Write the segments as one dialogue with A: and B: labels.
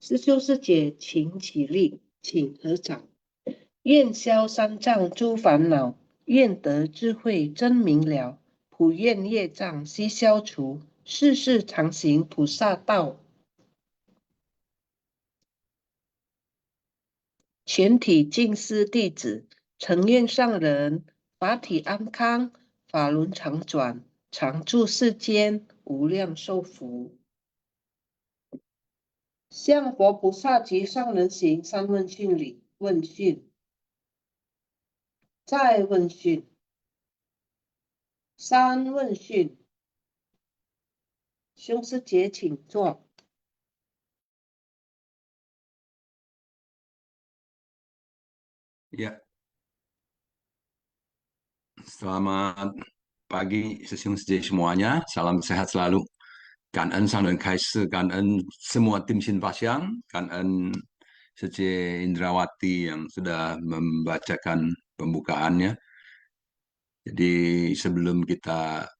A: 师兄师姐，请起立，请合掌。愿消三障诸烦恼，愿得智慧真明了。普愿业障悉消除，世世常行菩萨道。全体净师弟子，诚愿上人法体安康，法轮常转，常住世间，无量寿福。向佛菩萨及上人行三问讯礼。问讯，再问讯，三问讯。兄师姐，请坐。
B: Ya, selamat pagi sesungguhnya semuanya. Salam sehat selalu. Cảm ơn Sang Đơn Khai Sư, cảm ơn semua tim Sinpasyang, cảm ơn Sece Indrawati yang sudah membacakan pembukaannya. Jadi sebelum kita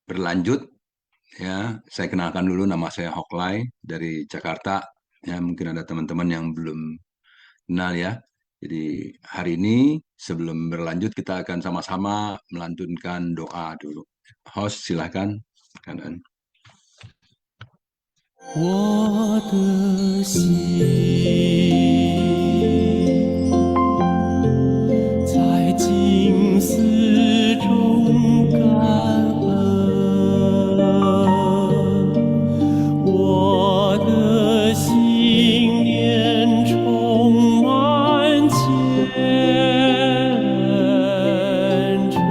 B: berlanjut, ya, saya kenalkan dulu, nama saya Hoklai dari Jakarta. Ya, mungkin ada teman-teman yang belum kenal ya. Jadi hari ini sebelum berlanjut kita akan sama-sama melantunkan doa dulu. Host silahkan. Kanan.
C: 我的心在静思中感恩，我的心念充满虔诚。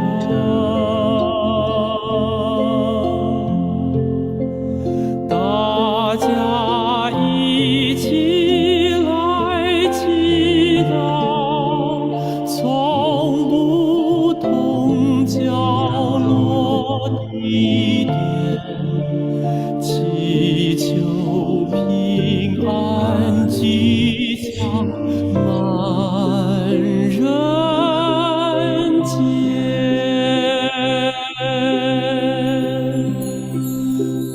C: 大家一起来祈祷，从不同角落地点，祈求平安吉祥满人间。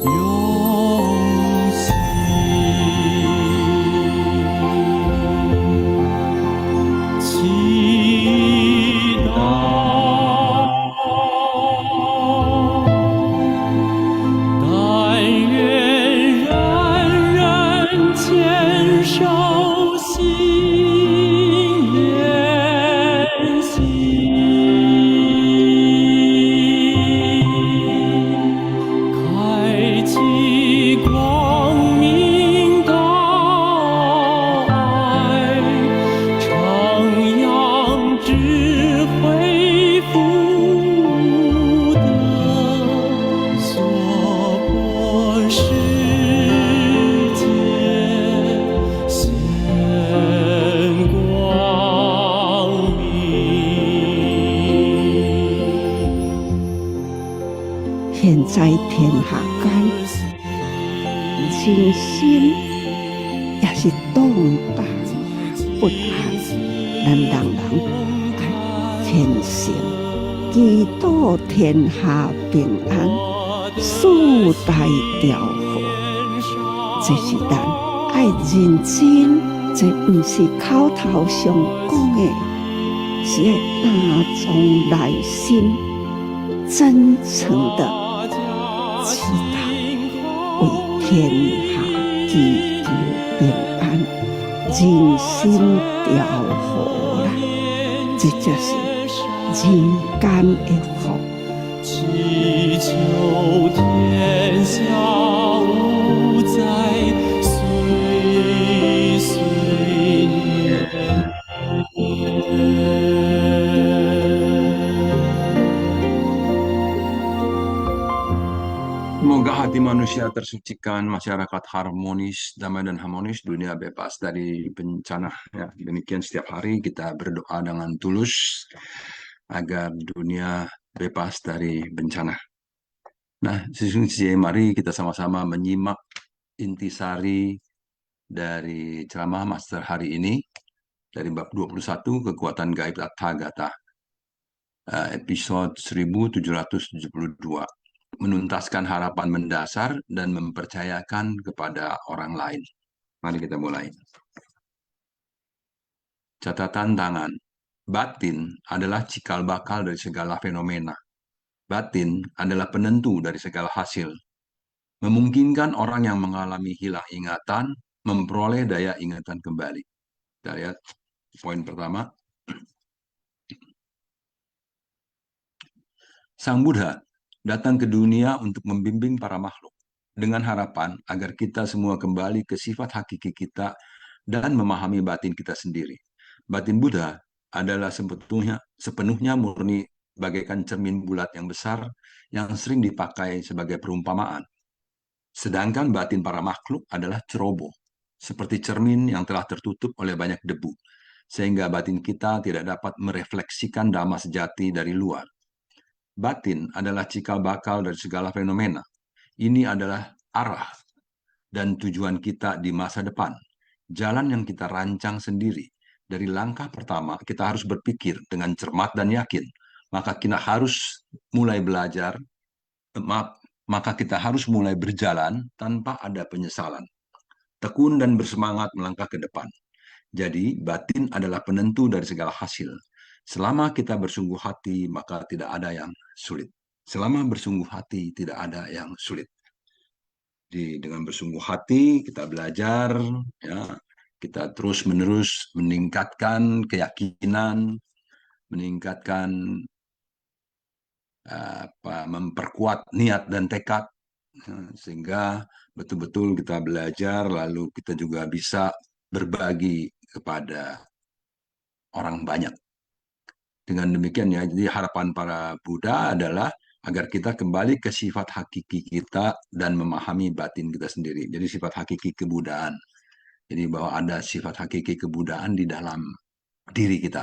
C: 用心祈祷，但愿人人牵手心连心。开启光明道爱，徜徉智慧福德，娑婆世界显光明。
D: 现在天下间，真心也是动荡不安，咱人人爱虔诚，祈祷天下平安，四大调和。这是咱爱认真，这不是口头上讲的，是要打从内心真诚的祈祷，为天下祈求平安，人心调和啦，这就是人间的福。
C: 祈求天下无灾，岁岁年年。
B: Semoga hati manusia tersucikan, masyarakat harmonis, damai dan harmonis, dunia bebas dari bencana. Ya, demikian setiap hari kita berdoa dengan tulus agar dunia bebas dari bencana. Nah, sesungguhnya mari kita sama-sama menyimak intisari dari ceramah Master hari ini dari bab 21 kekuatan gaib Tathagata, episode 1772. Menuntaskan harapan mendasar dan mempercayakan kepada orang lain. Mari kita mulai. Catatan tangan. Batin adalah cikal bakal dari segala fenomena. Batin adalah penentu dari segala hasil. Memungkinkan orang yang mengalami hilang ingatan memperoleh daya ingatan kembali. Kita lihat poin pertama. Sang Buddha datang ke dunia untuk membimbing para makhluk dengan harapan agar kita semua kembali ke sifat hakiki kita dan memahami batin kita sendiri. Batin Buddha adalah sepenuhnya murni bagaikan cermin bulat yang besar yang sering dipakai sebagai perumpamaan. Sedangkan batin para makhluk adalah ceroboh, seperti cermin yang telah tertutup oleh banyak debu, sehingga batin kita tidak dapat merefleksikan dhamma sejati dari luar. Batin adalah cikal bakal dari segala fenomena. Ini adalah arah dan tujuan kita di masa depan. Jalan yang kita rancang sendiri. Dari langkah pertama, kita harus berpikir dengan cermat dan yakin. Maka kita harus mulai belajar, maka kita harus mulai berjalan tanpa ada penyesalan. Tekun dan bersemangat melangkah ke depan. Jadi, batin adalah penentu dari segala hasil. Selama kita bersungguh hati, maka tidak ada yang sulit. Selama bersungguh hati, tidak ada yang sulit. Dengan bersungguh hati, kita belajar, ya, kita terus-menerus meningkatkan keyakinan, meningkatkan memperkuat niat dan tekad, sehingga betul-betul kita belajar, lalu kita juga bisa berbagi kepada orang banyak. Dengan demikian ya, jadi harapan para Buddha adalah agar kita kembali ke sifat hakiki kita dan memahami batin kita sendiri. Jadi sifat hakiki kebudaan. Jadi bahwa ada sifat hakiki kebudaan di dalam diri kita.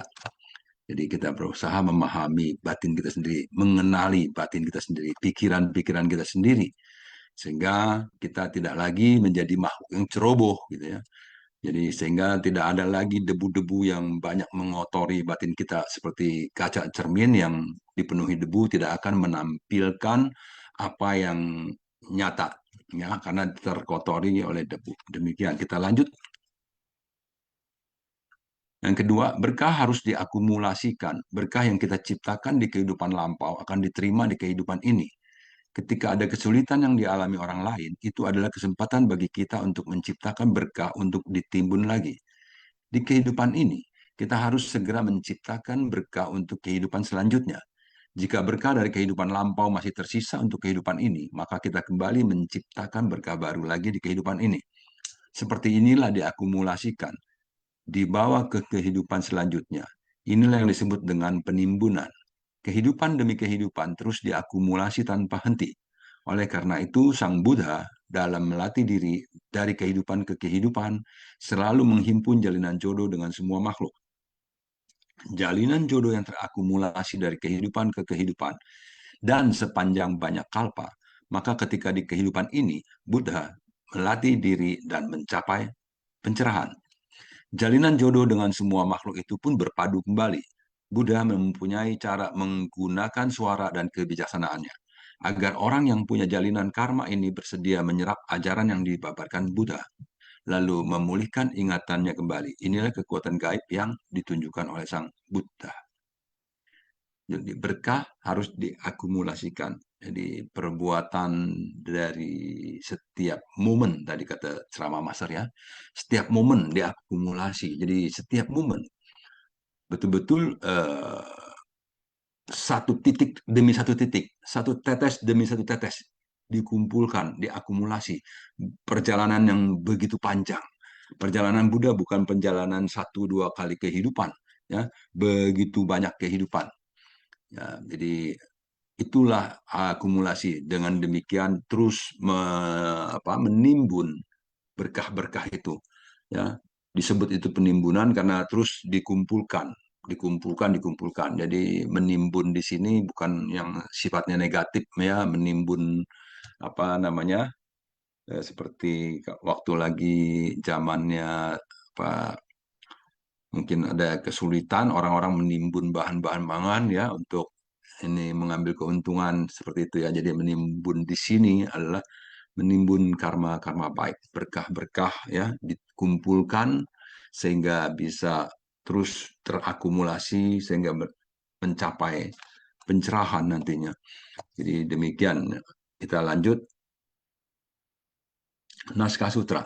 B: Jadi kita berusaha memahami batin kita sendiri, mengenali batin kita sendiri, pikiran-pikiran kita sendiri. Sehingga kita tidak lagi menjadi makhluk yang ceroboh gitu ya. Jadi sehingga tidak ada lagi debu-debu yang banyak mengotori batin kita seperti kaca cermin yang dipenuhi debu tidak akan menampilkan apa yang nyata ya karena terkotori oleh debu. Demikian kita lanjut. Yang kedua, berkah harus diakumulasikan. Berkah yang kita ciptakan di kehidupan lampau akan diterima di kehidupan ini. Ketika ada kesulitan yang dialami orang lain, itu adalah kesempatan bagi kita untuk menciptakan berkah untuk ditimbun lagi. Di kehidupan ini, kita harus segera menciptakan berkah untuk kehidupan selanjutnya. Jika berkah dari kehidupan lampau masih tersisa untuk kehidupan ini, maka kita kembali menciptakan berkah baru lagi di kehidupan ini. Seperti inilah diakumulasikan, dibawa ke kehidupan selanjutnya. Inilah yang disebut dengan penimbunan. Kehidupan demi kehidupan terus diakumulasi tanpa henti. Oleh karena itu, Sang Buddha dalam melatih diri dari kehidupan ke kehidupan selalu menghimpun jalinan jodoh dengan semua makhluk. Jalinan jodoh yang terakumulasi dari kehidupan ke kehidupan dan sepanjang banyak kalpa, maka ketika di kehidupan ini, Buddha melatih diri dan mencapai pencerahan. Jalinan jodoh dengan semua makhluk itu pun berpadu kembali. Buddha mempunyai cara menggunakan suara dan kebijaksanaannya agar orang yang punya jalinan karma ini bersedia menyerap ajaran yang dipaparkan Buddha, lalu memulihkan ingatannya kembali. Inilah kekuatan gaib yang ditunjukkan oleh Sang Buddha. Jadi berkah harus diakumulasikan. Jadi perbuatan dari setiap momen, tadi kata ceramah Master ya, setiap momen diakumulasi. Jadi setiap momen betul-betul satu titik demi satu titik, satu tetes demi satu tetes dikumpulkan, diakumulasi. Perjalanan yang begitu panjang. Perjalanan Buddha bukan perjalanan 1-2 kali kehidupan, ya, begitu banyak kehidupan. Ya, jadi itulah akumulasi. Dengan demikian terus menimbun berkah-berkah itu. Ya, disebut itu penimbunan karena terus dikumpulkan. Jadi menimbun di sini bukan yang sifatnya negatif ya, menimbun apa namanya seperti waktu lagi zamannya mungkin ada kesulitan orang-orang menimbun bahan-bahan pangan ya untuk ini mengambil keuntungan seperti itu ya. Jadi menimbun di sini adalah menimbun karma-karma baik, berkah-berkah ya dikumpulkan sehingga bisa terus terakumulasi sehingga mencapai pencerahan nantinya. Jadi demikian, kita lanjut. Naskah Sutra.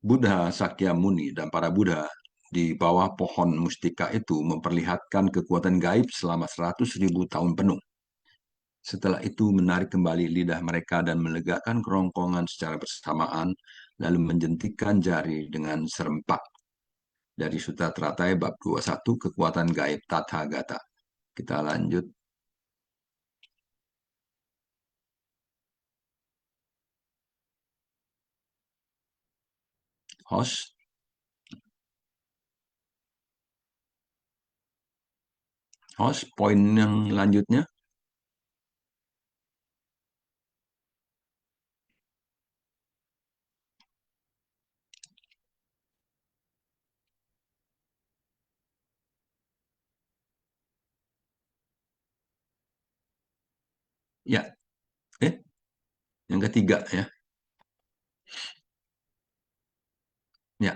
B: Buddha Sakyamuni dan para Buddha di bawah pohon mustika itu memperlihatkan kekuatan gaib selama 100.000 tahun penuh. Setelah itu menarik kembali lidah mereka dan melegakan kerongkongan secara bersamaan, lalu menjentikkan jari dengan serempak. Dari Sutta Teratai bab 21, kekuatan gaib Tathagata. Kita lanjut. Host. Host, poin yang lanjutnya. Ya, yang ketiga ya. Ya,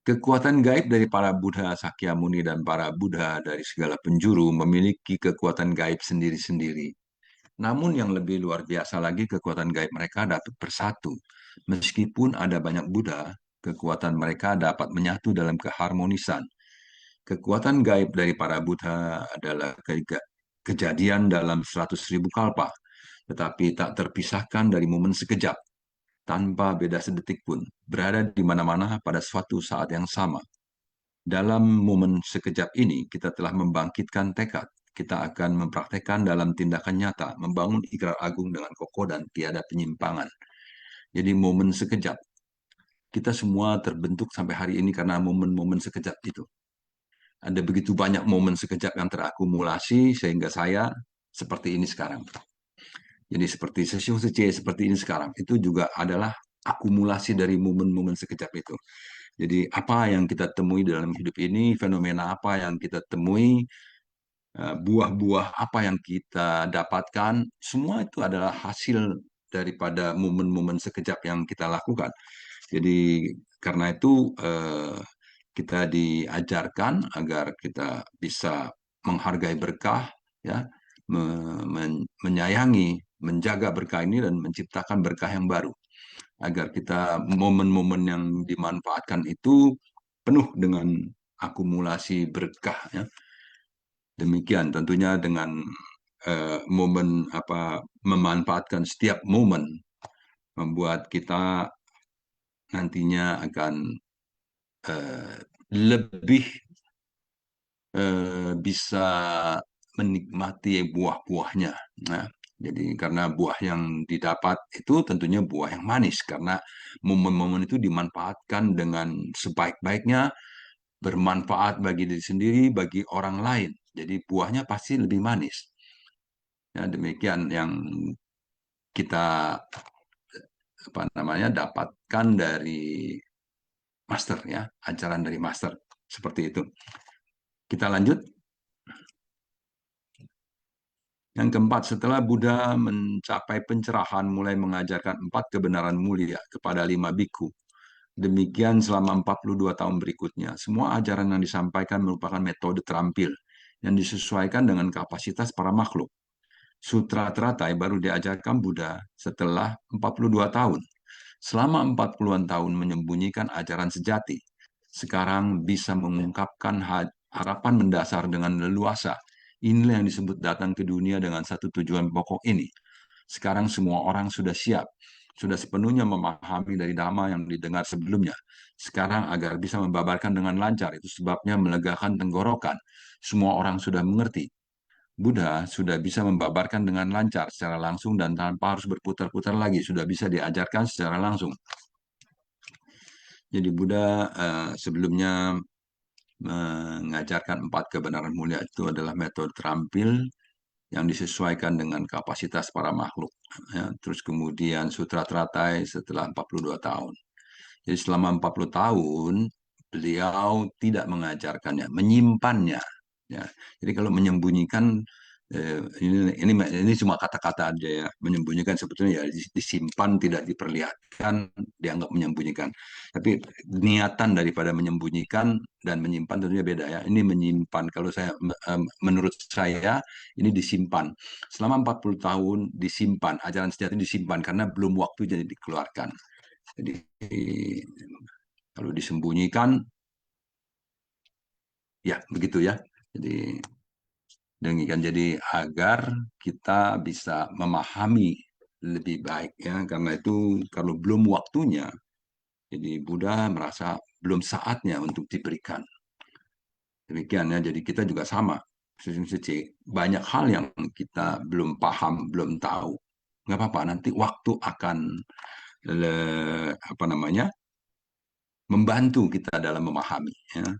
B: kekuatan gaib dari para Buddha Sakyamuni dan para Buddha dari segala penjuru memiliki kekuatan gaib sendiri-sendiri. Namun yang lebih luar biasa lagi, kekuatan gaib mereka dapat bersatu. Meskipun ada banyak Buddha, kekuatan mereka dapat menyatu dalam keharmonisan. Kekuatan gaib dari para Buddha adalah kejadian dalam 100.000 kalpa, tetapi tak terpisahkan dari momen sekejap, tanpa beda sedetik pun, berada di mana-mana pada suatu saat yang sama. Dalam momen sekejap ini, kita telah membangkitkan tekad. Kita akan mempraktekkan dalam tindakan nyata, membangun ikrar agung dengan kokoh dan tiada penyimpangan. Jadi momen sekejap. Kita semua terbentuk sampai hari ini karena momen-momen sekejap itu. Ada begitu banyak momen sekejap yang terakumulasi sehingga saya seperti ini sekarang. Jadi seperti Sesiung Sece seperti ini sekarang, itu juga adalah akumulasi dari momen-momen sekejap itu. Jadi apa yang kita temui dalam hidup ini, fenomena apa yang kita temui, buah-buah apa yang kita dapatkan, semua itu adalah hasil daripada momen-momen sekejap yang kita lakukan. Jadi karena itu kita diajarkan agar kita bisa menghargai berkah, ya, menyayangi, menjaga berkah ini dan menciptakan berkah yang baru. Agar kita momen-momen yang dimanfaatkan itu penuh dengan akumulasi berkah, ya. Demikian tentunya dengan momen memanfaatkan setiap momen membuat kita nantinya akan lebih bisa menikmati buah-buahnya. Nah, jadi karena buah yang didapat itu tentunya buah yang manis karena momen-momen itu dimanfaatkan dengan sebaik-baiknya, bermanfaat bagi diri sendiri, bagi orang lain. Jadi buahnya pasti lebih manis. Ya, demikian yang kita dapatkan dari master, ya, ajaran dari master seperti itu. Kita lanjut. Yang keempat, setelah Buddha mencapai pencerahan mulai mengajarkan 4 kebenaran mulia kepada 5 biku. Demikian selama 42 tahun berikutnya. Semua ajaran yang disampaikan merupakan metode terampil yang disesuaikan dengan kapasitas para makhluk. Sutra Teratai baru diajarkan Buddha setelah 42 tahun. Selama 40-an tahun menyembunyikan ajaran sejati. Sekarang bisa mengungkapkan harapan mendasar dengan leluasa. Inilah yang disebut datang ke dunia dengan satu tujuan pokok ini. Sekarang semua orang sudah siap, sudah sepenuhnya memahami dari dhamma yang didengar sebelumnya. Sekarang agar bisa membabarkan dengan lancar, itu sebabnya melegakan tenggorokan. Semua orang sudah mengerti. Buddha sudah bisa membabarkan dengan lancar secara langsung dan tanpa harus berputar-putar lagi, sudah bisa diajarkan secara langsung. Jadi Buddha sebelumnya mengajarkan 4 kebenaran mulia itu adalah metode terampil yang disesuaikan dengan kapasitas para makhluk. Ya, terus kemudian Sutra Teratai setelah 42 tahun. Jadi selama 40 tahun beliau tidak mengajarkannya, menyimpannya. Ya. Jadi kalau menyembunyikan Ini cuma kata-kata aja ya, menyembunyikan sebetulnya ya disimpan, tidak diperlihatkan, dianggap menyembunyikan. Tapi niatan daripada menyembunyikan dan menyimpan tentunya beda ya. Ini menyimpan, kalau menurut saya ini disimpan. Selama 40 tahun disimpan, ajaran sejati disimpan karena belum waktu jadi dikeluarkan. Jadi kalau disembunyikan, ya begitu ya. Jadi demikian, jadi agar kita bisa memahami lebih baik ya, karena itu kalau belum waktunya, jadi Buddha merasa belum saatnya untuk diberikan. Demikian ya, jadi kita juga sama. Banyak hal yang kita belum paham, belum tahu. Nggak apa-apa, nanti waktu akan apa namanya membantu kita dalam memahami ya.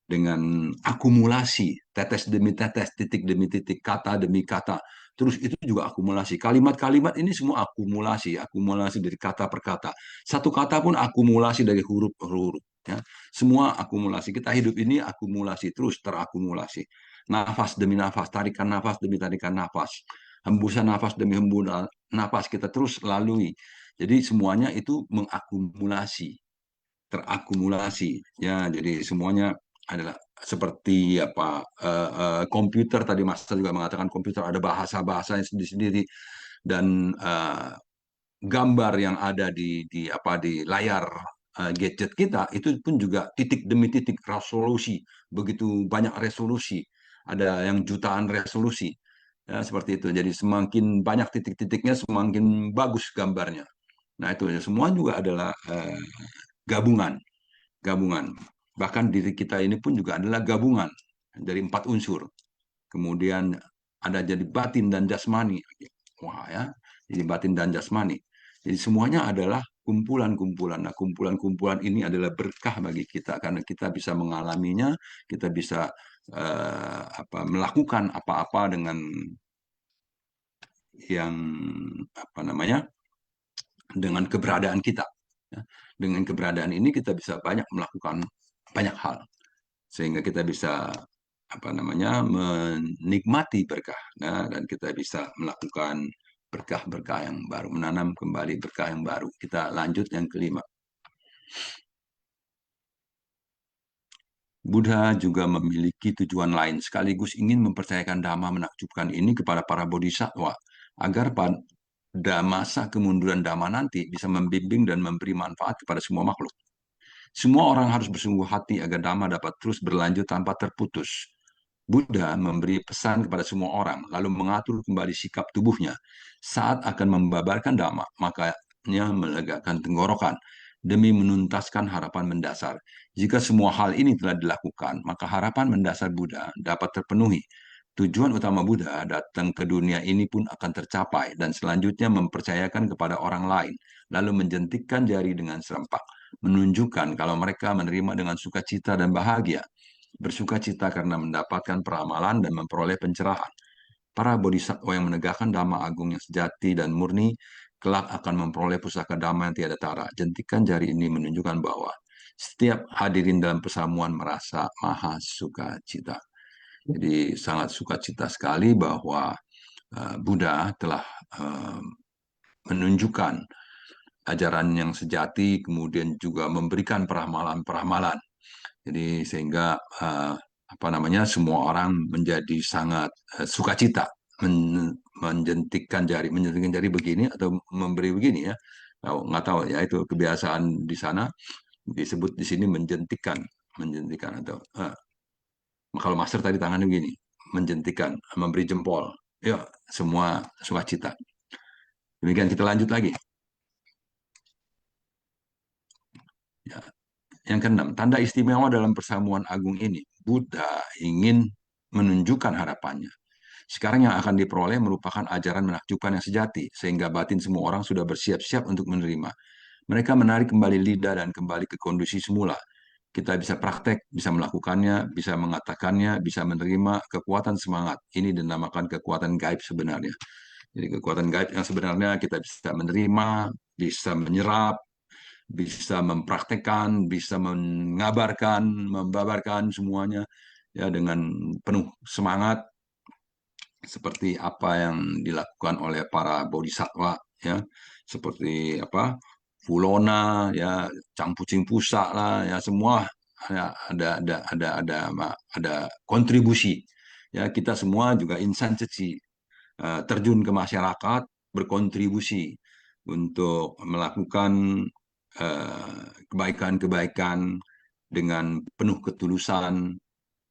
B: Dengan akumulasi, tetes demi tetes, titik demi titik, kata demi kata. Terus itu juga akumulasi. Kalimat-kalimat ini semua akumulasi, akumulasi dari kata per kata. Satu kata pun akumulasi dari huruf per huruf. Ya. Semua akumulasi. Kita hidup ini akumulasi, terus terakumulasi. Nafas demi nafas, tarikan nafas demi tarikan nafas. Hembusan nafas demi hembusan nafas kita terus lalui. Jadi semuanya itu mengakumulasi, terakumulasi. Ya, jadi semuanya adalah seperti apa komputer, tadi Mas juga mengatakan komputer ada bahasa-bahasanya sendiri-sendiri, dan gambar yang ada di layar gadget kita itu pun juga titik demi titik resolusi, begitu banyak resolusi, ada yang jutaan resolusi ya, seperti itu. Jadi semakin banyak titik-titiknya semakin bagus gambarnya. Nah itu semua juga adalah gabungan. Bahkan diri kita ini pun juga adalah gabungan dari 4 unsur. Kemudian ada jadi batin dan jasmani. Wah ya, jadi batin dan jasmani. Jadi semuanya adalah kumpulan-kumpulan. Nah, kumpulan-kumpulan ini adalah berkah bagi kita karena kita bisa mengalaminya, kita bisa melakukan apa-apa dengan yang apa namanya, dengan keberadaan kita. Ya. Dengan keberadaan ini kita bisa banyak melakukan banyak hal, sehingga kita bisa apa namanya menikmati berkah, nah, dan kita bisa melakukan berkah-berkah yang baru, menanam kembali berkah yang baru. Kita lanjut yang kelima. Buddha juga memiliki tujuan lain, sekaligus ingin mempercayakan dhamma menakjubkan ini kepada para bodhisattva, agar pada masa kemunduran dhamma nanti bisa membimbing dan memberi manfaat kepada semua makhluk. Semua orang harus bersungguh hati agar dhamma dapat terus berlanjut tanpa terputus. Buddha memberi pesan kepada semua orang, lalu mengatur kembali sikap tubuhnya. Saat akan membabarkan dhamma, makanya melegakan tenggorokan, demi menuntaskan harapan mendasar. Jika semua hal ini telah dilakukan, maka harapan mendasar Buddha dapat terpenuhi. Tujuan utama Buddha datang ke dunia ini pun akan tercapai, dan selanjutnya mempercayakan kepada orang lain, lalu menjentikkan jari dengan serempak, menunjukkan kalau mereka menerima dengan sukacita dan bahagia, bersuka cita karena mendapatkan peramalan dan memperoleh pencerahan. Para bodhisattva yang menegakkan dhamma agung yang sejati dan murni kelak akan memperoleh pusaka dhamma yang tiada tara. Jentikan jari ini menunjukkan bahwa setiap hadirin dalam persamuan merasa maha sukacita. Jadi sangat sukacita sekali bahwa Buddha telah menunjukkan ajaran yang sejati, kemudian juga memberikan peramalan-peramalan. Jadi sehingga apa namanya semua orang menjadi sangat sukacita menjentikkan jari begini atau memberi begini ya. Nggak tahu ya, itu kebiasaan di sana, disebut di sini menjentikkan atau kalau master tadi tangannya begini, menjentikan, memberi jempol. Ya, semua sukacita. Demikian, kita lanjut lagi. Ya. Yang keenam, tanda istimewa dalam persamuan agung ini, Buddha ingin menunjukkan harapannya. Sekarang yang akan diperoleh merupakan ajaran menakjubkan yang sejati, sehingga batin semua orang sudah bersiap-siap untuk menerima. Mereka menarik kembali lidah dan kembali ke kondisi semula. Kita bisa praktek, bisa melakukannya, bisa mengatakannya, bisa menerima kekuatan semangat. Ini dinamakan kekuatan gaib sebenarnya. Jadi kekuatan gaib yang sebenarnya kita bisa menerima, bisa menyerap, bisa mempraktekkan, bisa mengabarkan, membabarkan semuanya ya dengan penuh semangat, seperti apa yang dilakukan oleh para bodhisattva, ya, seperti apa Fulona, ya, Cangpucing Pusa lah, ya, semua ada kontribusi, ya, kita semua juga insan ceci, terjun ke masyarakat, berkontribusi untuk melakukan kebaikan-kebaikan dengan penuh ketulusan.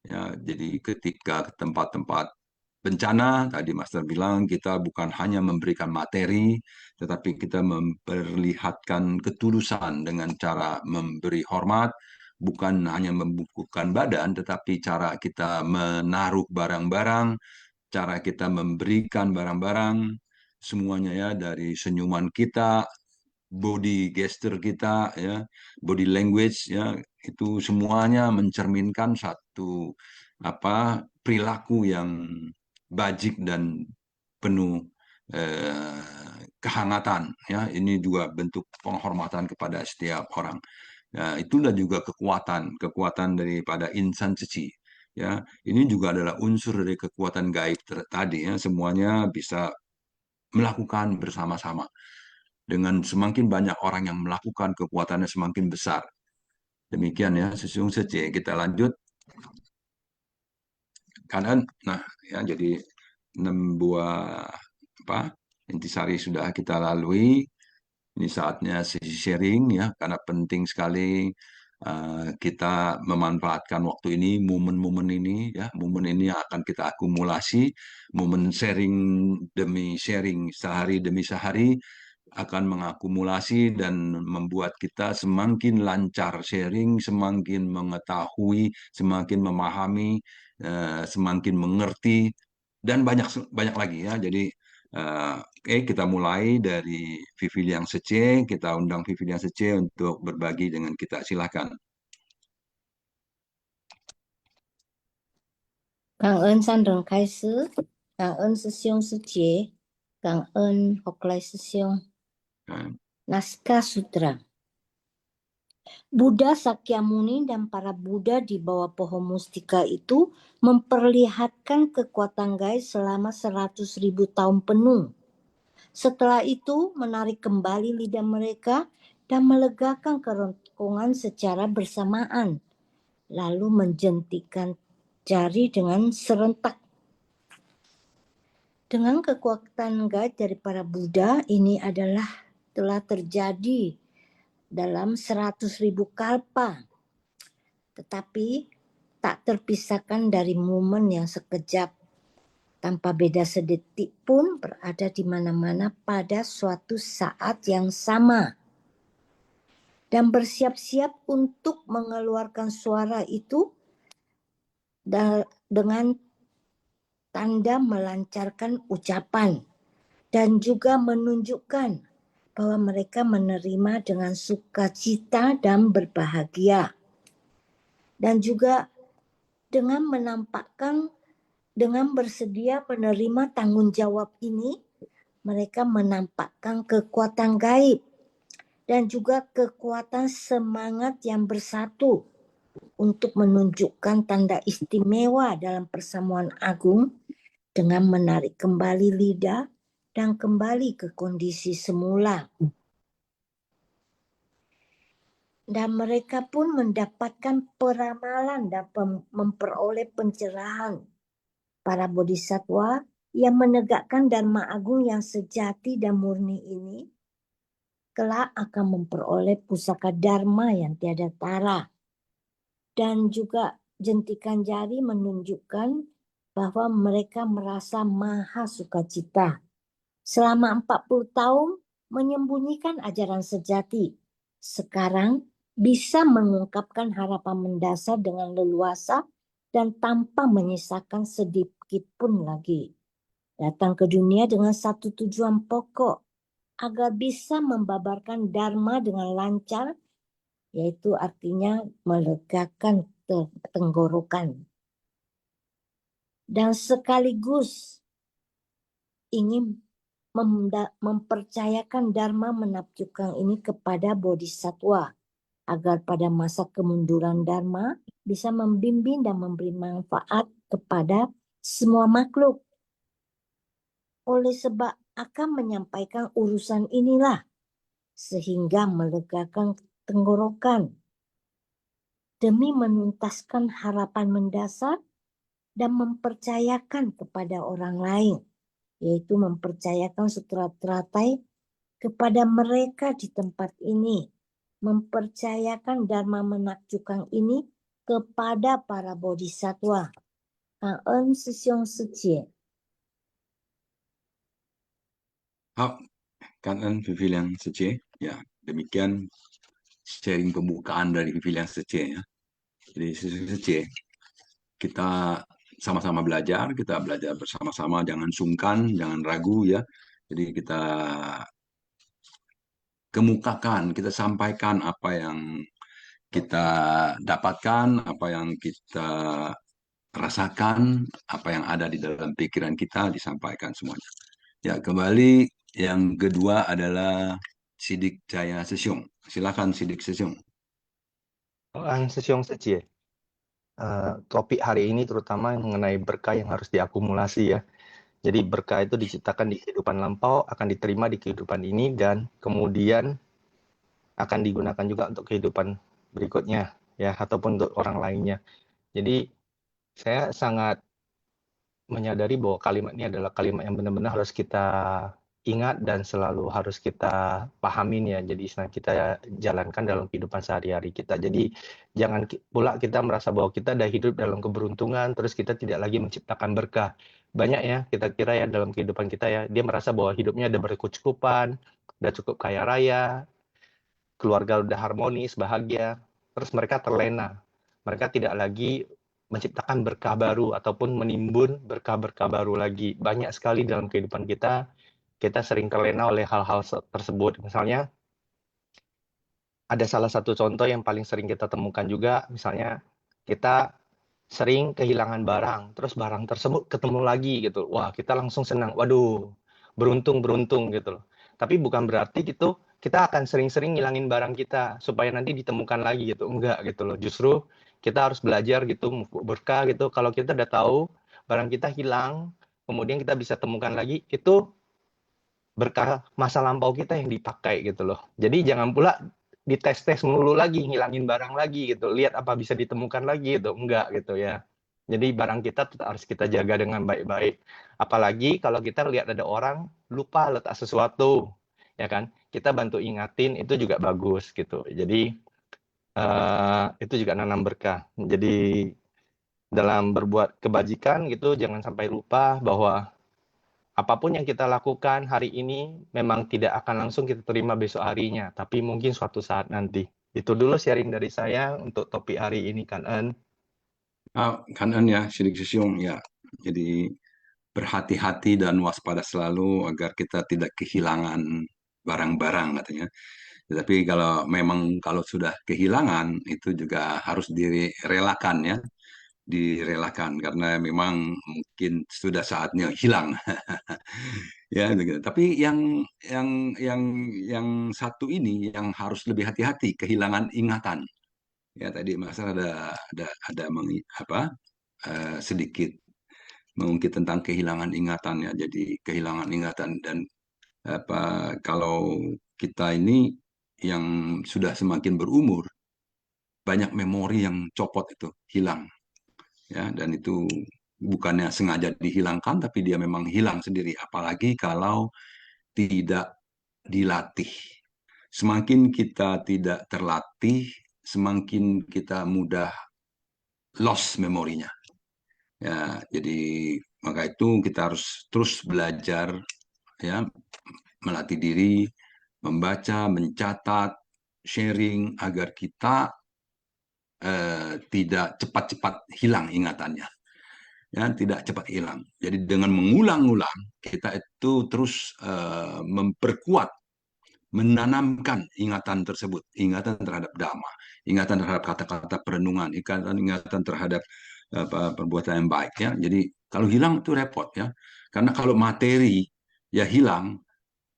B: Ya, jadi ketika ke tempat-tempat bencana, tadi Master bilang kita bukan hanya memberikan materi, tetapi kita memperlihatkan ketulusan dengan cara memberi hormat, bukan hanya membukukan badan, tetapi cara kita menaruh barang-barang, cara kita memberikan barang-barang, semuanya ya, dari senyuman kita, body gesture kita, ya, body language, ya, itu semuanya mencerminkan satu perilaku yang bajik dan penuh kehangatan, ya. Ini juga bentuk penghormatan kepada setiap orang. Ya, itulah juga kekuatan daripada insan suci. Ya, ini juga adalah unsur dari kekuatan gaib tadi, ya. Semuanya bisa melakukan bersama-sama. Dengan semakin banyak orang yang melakukan, kekuatannya semakin besar. Demikian ya, Sesiung Sece. Kita lanjut. Kanan, nah ya, jadi 6 buah intisari sudah kita lalui. Ini saatnya sesi sharing ya, karena penting sekali kita memanfaatkan waktu ini, momen-momen ini ya, momen ini akan kita akumulasi, momen sharing demi sharing, sehari demi sehari akan mengakumulasi dan membuat kita semakin lancar sharing, semakin mengetahui, semakin memahami, semakin mengerti, dan banyak lagi ya. Jadi kita mulai dari Viviliang Sece. Kita undang Viviliang Sece untuk berbagi dengan kita. Silakan.
E: Cảm ơn San Rừng Khai Sứ, cảm ơn Sư Siêu Sư Chế, cảm ơn Học Lai Sư Siêu. Naskah Sutra. Buddha Sakyamuni dan para Buddha di bawah pohon mustika itu memperlihatkan kekuatan gaib selama 100.000 tahun penuh. Setelah itu menarik kembali lidah mereka dan melegakan kerongkongan secara bersamaan, lalu menjentikan jari dengan serentak. Dengan kekuatan gaib dari para Buddha, ini telah terjadi dalam 100.000 kalpa, tetapi tak terpisahkan dari momen yang sekejap, tanpa beda sedetik pun berada di mana-mana pada suatu saat yang sama, dan bersiap-siap untuk mengeluarkan suara itu dengan tanda melancarkan ucapan dan juga menunjukkan bahwa mereka menerima dengan sukacita dan berbahagia. Dan juga dengan menampakkan, dengan bersedia menerima tanggung jawab ini, mereka menampakkan kekuatan gaib dan juga kekuatan semangat yang bersatu untuk menunjukkan tanda istimewa dalam persamuan agung dengan menarik kembali lidah dan kembali ke kondisi semula. Dan mereka pun mendapatkan peramalan dan memperoleh pencerahan. Para bodhisattva yang menegakkan dharma agung yang sejati dan murni ini kelak akan memperoleh pusaka dharma yang tiada tara. Dan juga jentikan jari menunjukkan bahwa mereka merasa maha sukacita. Selama 40 tahun menyembunyikan ajaran sejati, sekarang bisa mengungkapkan harapan mendasar dengan leluasa dan tanpa menyisakan sedikit pun lagi. Datang ke dunia dengan satu tujuan pokok, agar bisa membabarkan dharma dengan lancar, yaitu artinya melegakan tenggorokan. Dan sekaligus ingin mempercayakan dharma menakjubkan ini kepada bodhisattva, agar pada masa kemunduran dharma bisa membimbing dan memberi manfaat kepada semua makhluk. oleh sebab akan menyampaikan urusan inilah, sehingga melegakan tenggorokan, demi menuntaskan harapan mendasar dan mempercayakan kepada orang lain, yaitu mempercayakan sutra teratai kepada mereka di tempat ini, mempercayakan dharma menakjubkan ini kepada para bodhisattva. Cảm ơn sư兄sư姐.
B: Kan Vivilian Sece. Ya, demikian sharing pembukaan dari Vivilian Sece ya. Jadi Sece, kita sama-sama belajar, kita belajar bersama-sama, jangan sungkan, jangan ragu ya. Jadi kita kemukakan, kita sampaikan apa yang kita dapatkan, apa yang kita rasakan, apa yang ada di dalam pikiran kita disampaikan semuanya. Ya, kembali yang kedua adalah Sidik Jaya Sesiong. Silakan Sidik Sesiong.
F: Sesiong Secie. Topik hari ini terutama mengenai berkah yang harus diakumulasi ya. Jadi berkah itu diciptakan di kehidupan lampau, akan diterima di kehidupan ini, dan kemudian akan digunakan juga untuk kehidupan berikutnya ya, ataupun untuk orang lainnya. Jadi saya sangat menyadari bahwa kalimat ini adalah kalimat yang benar-benar harus kita ingat dan selalu harus kita pahamin ya. Jadi kita jalankan dalam kehidupan sehari-hari kita. Jadi jangan pula kita merasa bahwa kita sudah hidup dalam keberuntungan, terus kita tidak lagi menciptakan berkah. Banyak ya kita kira ya dalam kehidupan kita ya, dia merasa bahwa hidupnya udah berkecukupan, udah cukup kaya raya, keluarga udah harmonis, bahagia, terus mereka terlena. Mereka tidak lagi menciptakan berkah baru ataupun menimbun berkah-berkah baru lagi. Banyak sekali dalam kehidupan kita sering terlena oleh hal-hal tersebut. Misalnya, ada salah satu contoh yang paling sering kita temukan juga, misalnya kita sering kehilangan barang, terus barang tersebut ketemu lagi gitu. Wah, kita langsung senang. Waduh, beruntung gitu loh. Tapi bukan berarti gitu kita akan sering-sering ngilangin barang kita supaya nanti ditemukan lagi gitu. Enggak gitu loh. Justru kita harus belajar gitu berkah gitu. Kalau kita udah tahu barang kita hilang, kemudian kita bisa temukan lagi, itu berkah masa lampau kita yang dipakai gitu loh. Jadi jangan pula dites-tes melulu lagi, ngilangin barang lagi gitu. Lihat apa bisa ditemukan lagi gitu. Enggak gitu ya. Jadi barang kita tetap harus kita jaga dengan baik-baik. Apalagi kalau kita lihat ada orang lupa letak sesuatu, ya kan? Kita bantu ingatin, itu juga bagus gitu. Jadi itu juga nanam berkah. Jadi dalam berbuat kebajikan gitu, jangan sampai lupa bahwa apapun yang kita lakukan hari ini memang tidak akan langsung kita terima besok harinya, tapi mungkin suatu saat nanti. Itu dulu sharing dari saya untuk topik hari ini, Kan En.
B: Kan ya, Sidik Sesiong ya. Jadi berhati-hati dan waspada selalu agar kita tidak kehilangan barang-barang katanya. Tetapi kalau sudah kehilangan itu juga harus direlakan ya, direlakan karena memang mungkin sudah saatnya hilang. Ya, begitu. Tapi yang satu ini yang harus lebih hati-hati, kehilangan ingatan. Ya tadi Mas ada sedikit mengungkit tentang kehilangan ingatan ya. Jadi kehilangan ingatan dan kalau kita ini yang sudah semakin berumur, banyak memori yang copot itu hilang ya, dan itu bukannya sengaja dihilangkan tapi dia memang hilang sendiri, apalagi kalau tidak dilatih. Semakin kita tidak terlatih, semakin kita mudah lost memorinya ya. Jadi maka itu kita harus terus belajar ya, melatih diri, membaca, mencatat, sharing agar kita tidak cepat-cepat hilang ingatannya. Ya, tidak cepat hilang. Jadi dengan mengulang-ulang kita itu terus memperkuat, menanamkan ingatan tersebut, ingatan terhadap dhamma, ingatan terhadap kata-kata perenungan, ingatan terhadap perbuatan yang baik ya. Jadi kalau hilang itu repot ya. Karena kalau materi ya hilang,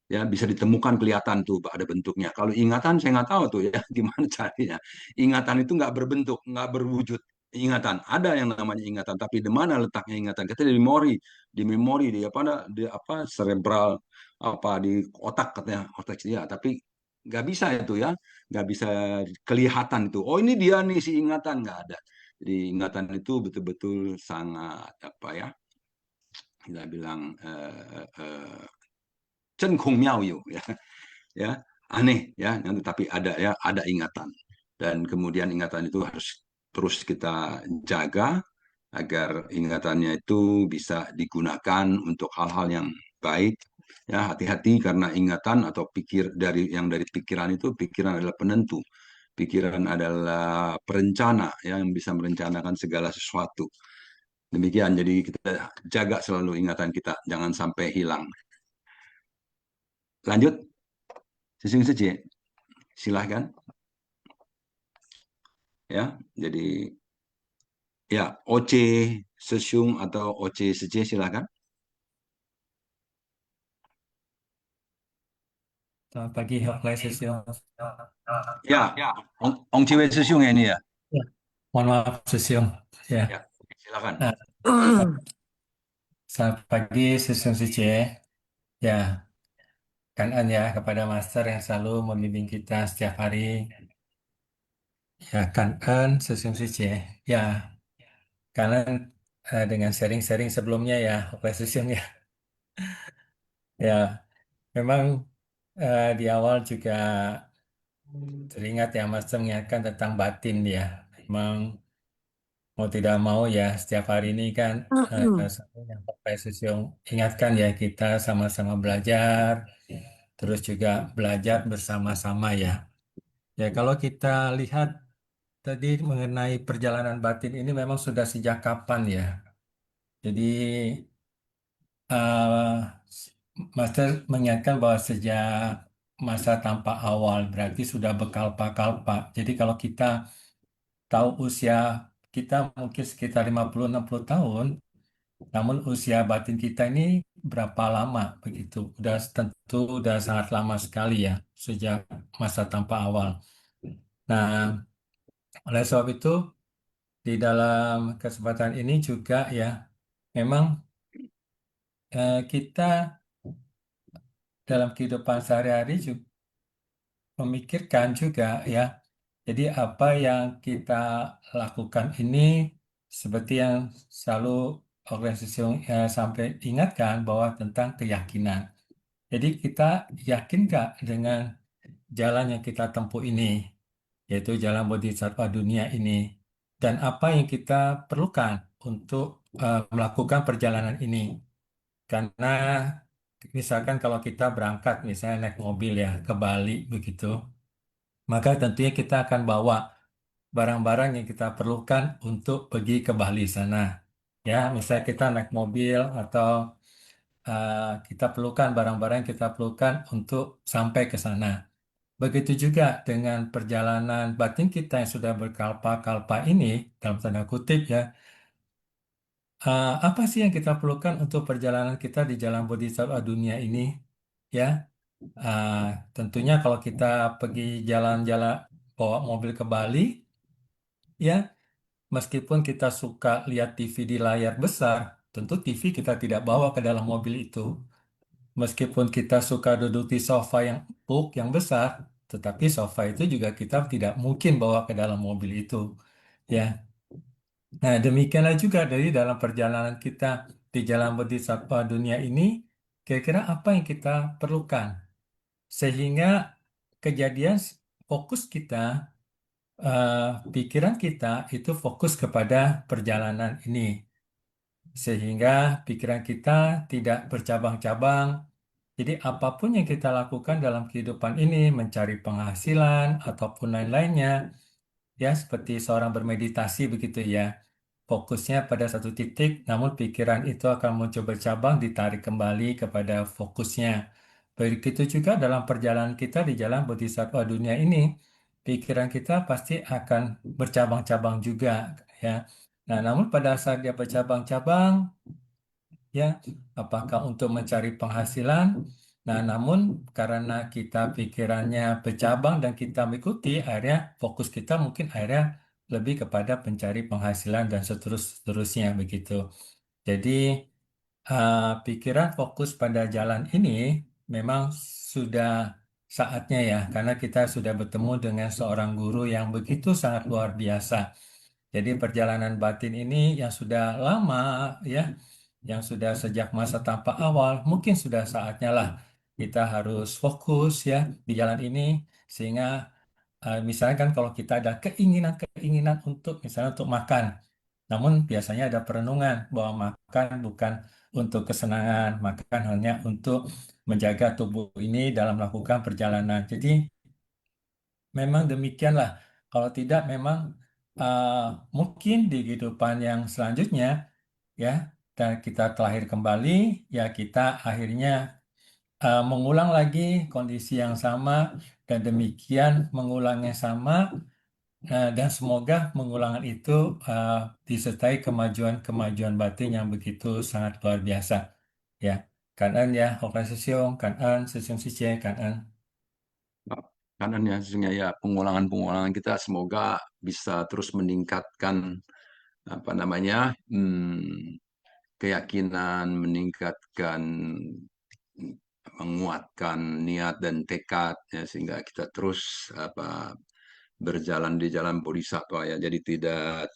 B: ya bisa ditemukan, kelihatan tuh ada bentuknya. Kalau ingatan saya nggak tahu tuh ya gimana caranya. Ingatan itu nggak berbentuk, nggak berwujud. ingatan. Ada yang namanya ingatan, tapi di mana letaknya ingatan? Kita di memori, di apa cerebral, apa di otak katanya, otak dia. Tapi nggak bisa itu ya, nggak bisa kelihatan itu. Oh ini dia nih si ingatan, nggak ada. Jadi ingatan itu betul-betul sangat apa ya? Kita bilang Chen Kong Miao Yu ya, ya aneh ya, tapi ada ya, ada ingatan. Dan kemudian ingatan itu harus terus kita jaga agar ingatannya itu bisa digunakan untuk hal-hal yang baik. Ya, hati-hati karena ingatan atau dari pikiran itu, pikiran adalah penentu. Pikiran adalah perencana ya, yang bisa merencanakan segala sesuatu. Demikian, jadi kita jaga selalu ingatan kita, jangan sampai hilang. Lanjut, Sising Seci, silahkan. Ya, jadi ya OC Sesiung atau OC Seci, silahkan.
C: Selamat pagi, Hoklai Sesiong.
B: Ya, Ong Ciwe Sesiung ya ini ya.
C: Ya, mohon maaf Sesiong. Ya.
B: Ya, silakan.
C: Nah, selamat pagi Sesiong Sice. Ya, kangen ya kepada Master yang selalu membimbing kita setiap hari. Ya, kangen Sesiong Sice. Ya, kangen dengan sharing-sharing sebelumnya ya, Hoklai Sesiong ya. Ya, memang di awal juga teringat ya Master mengingatkan tentang batin ya. Memang mau tidak mau ya setiap hari ini kan yang Pak Sesiong ingatkan ya kita sama-sama belajar, terus juga belajar bersama-sama ya. Ya kalau kita lihat tadi mengenai perjalanan batin ini memang sudah sejak kapan ya. Jadi eh, Master mengingatkan bahwa sejak masa tanpa awal berarti sudah berkalpa-kalpa. Jadi kalau kita tahu usia kita mungkin sekitar 50-60 tahun, namun usia batin kita ini berapa lama begitu? Tentu udah sangat lama sekali ya sejak masa tanpa awal. Nah, oleh sebab itu di dalam kesempatan ini juga ya memang kita dalam kehidupan sehari-hari juga memikirkan juga ya. Jadi apa yang kita lakukan ini seperti yang selalu organisasi sampai ingatkan bahwa tentang keyakinan. Jadi kita yakin nggak dengan jalan yang kita tempuh ini, yaitu jalan bodhisattva dunia ini, dan apa yang kita perlukan untuk melakukan perjalanan ini. Karena misalkan kalau kita berangkat, misalnya naik mobil ya ke Bali begitu, maka tentunya kita akan bawa barang-barang yang kita perlukan untuk pergi ke Bali sana. Ya, misalnya kita naik mobil atau kita perlukan barang-barang yang kita perlukan untuk sampai ke sana. Begitu juga dengan perjalanan batin kita yang sudah berkalpa-kalpa ini, dalam tanda kutip ya, apa sih yang kita perlukan untuk perjalanan kita di jalan bodhisattva dunia ini? Ya, ah, tentunya kalau kita pergi jalan-jalan bawa mobil ke Bali, ya, meskipun kita suka lihat TV di layar besar, tentu TV kita tidak bawa ke dalam mobil itu. Meskipun kita suka duduk di sofa yang empuk, yang besar, tetapi sofa itu juga kita tidak mungkin bawa ke dalam mobil itu. Ya, nah demikianlah juga dari dalam perjalanan kita di jalan bodhisattva dunia ini, kira-kira apa yang kita perlukan sehingga kejadian fokus kita, eh, pikiran kita itu fokus kepada perjalanan ini, sehingga pikiran kita tidak bercabang-cabang. Jadi apapun yang kita lakukan dalam kehidupan ini, mencari penghasilan ataupun lain-lainnya, ya seperti seorang bermeditasi begitu ya, fokusnya pada satu titik, namun pikiran itu akan muncul bercabang, ditarik kembali kepada fokusnya. Begitu juga dalam perjalanan kita di jalan bodhisattva dunia ini, pikiran kita pasti akan bercabang-cabang juga, ya. Nah, namun pada saat dia bercabang-cabang, ya, apakah untuk mencari penghasilan? Nah, namun karena kita pikirannya bercabang dan kita mengikuti, akhirnya fokus kita mungkin akhirnya lebih kepada pencari penghasilan dan seterusnya begitu. Jadi pikiran fokus pada jalan ini memang sudah saatnya ya, karena kita sudah bertemu dengan seorang guru yang begitu sangat luar biasa. Jadi perjalanan batin ini yang sudah lama ya, yang sudah sejak masa tanpa awal, mungkin sudah saatnya lah kita harus fokus ya di jalan ini, sehingga misalnya kan kalau kita ada keinginan untuk misalnya untuk makan, namun biasanya ada perenungan bahwa makan bukan untuk kesenangan, makan hanya untuk menjaga tubuh ini dalam melakukan perjalanan. Jadi memang demikianlah. Kalau tidak memang uh, mungkin di kehidupan yang selanjutnya ya, dan kita terlahir kembali, ya kita akhirnya mengulang lagi kondisi yang sama dan demikian mengulang yang sama. Dan semoga pengulangan itu disertai kemajuan-kemajuan batin yang begitu sangat luar biasa. Ya,感恩ya, Hoka Sesiong,感恩师兄师姐，感恩。
B: Kanan ya, sesungguhnya ya pengulangan-pengulangan kita semoga bisa terus meningkatkan apa namanya keyakinan, meningkatkan, menguatkan niat dan tekad ya, sehingga kita terus berjalan di jalan bodhisattva ya, jadi tidak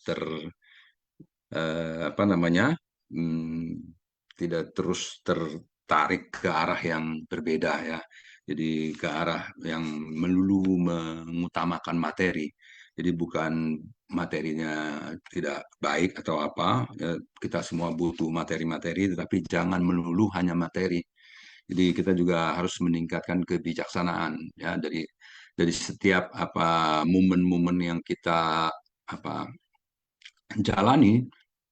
B: tidak terus tertarik ke arah yang berbeda ya. Jadi ke arah yang melulu mengutamakan materi. Jadi bukan materinya tidak baik atau apa, ya, kita semua butuh materi-materi, tetapi jangan melulu hanya materi. Jadi kita juga harus meningkatkan kebijaksanaan ya, dari setiap momen-momen yang kita jalani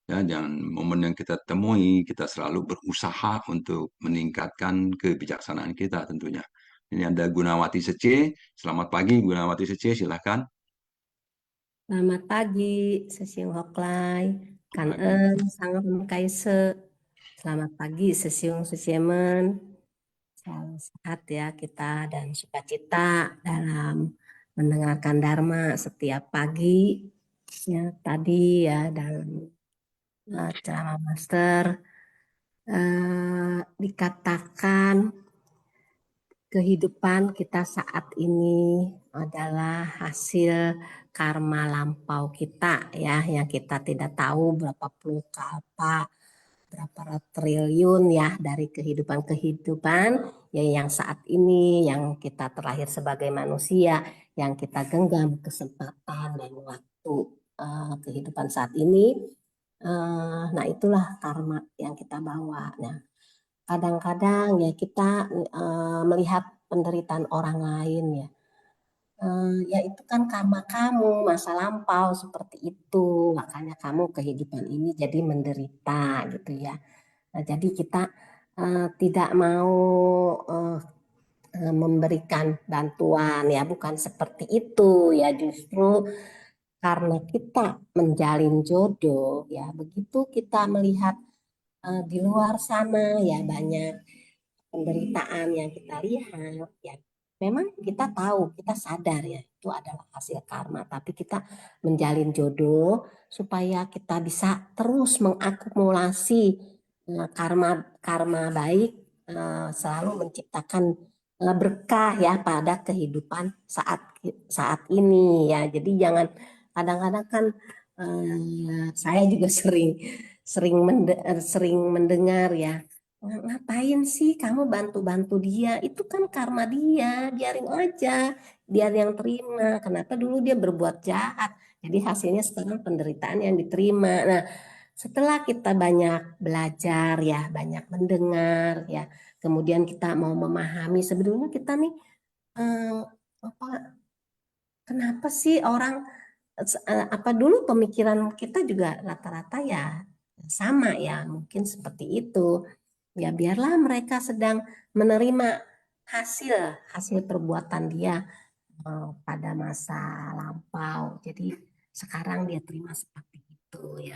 B: ya, jangan momen yang kita temui, kita selalu berusaha untuk meningkatkan kebijaksanaan kita tentunya. Ini ada Gunawati Sece. Selamat pagi Gunawati Sece, silahkan.
G: Selamat pagi, Sesiung Hoklai, Kan-en, Sangat Kaise. Selamat pagi, Sesiung Sesiemen. Selalu sehat ya kita dan sukacita dalam mendengarkan Dharma setiap pagi. Ya, tadi ya dalam ceramah Master dikatakan kehidupan kita saat ini adalah hasil karma lampau kita ya, yang kita tidak tahu berapa puluh berapa triliun ya dari kehidupan ya yang saat ini, yang kita terlahir sebagai manusia, yang kita genggam kesempatan dan waktu kehidupan saat ini. Nah itulah karma yang kita bawa. Nah kadang-kadang ya kita melihat penderitaan orang lain ya. Ya itu kan karma kamu, masa lampau seperti itu, makanya kamu kehidupan ini jadi menderita gitu ya. Nah, jadi kita tidak mau memberikan bantuan ya, bukan seperti itu ya, justru karena kita menjalin jodoh ya, begitu kita melihat di luar sana ya banyak penderitaan yang kita lihat ya, memang kita tahu, kita sadar ya itu adalah hasil karma, tapi kita menjalin jodoh supaya kita bisa terus mengakumulasi karma baik, selalu menciptakan berkah ya pada kehidupan saat ini ya. Jadi jangan, kadang-kadang kan saya juga sering mendengar ya, ngapain sih kamu bantu-bantu dia, itu kan karma dia, biarin aja, biar yang terima, kenapa dulu dia berbuat jahat, jadi hasilnya sekarang penderitaan yang diterima. Nah setelah kita banyak belajar ya, banyak mendengar ya, kemudian kita mau memahami sebetulnya kita nih kenapa sih orang dulu pemikiran kita juga rata-rata ya sama ya, mungkin seperti itu. Ya biarlah mereka sedang menerima hasil perbuatan dia pada masa lampau. Jadi sekarang dia terima seperti itu ya.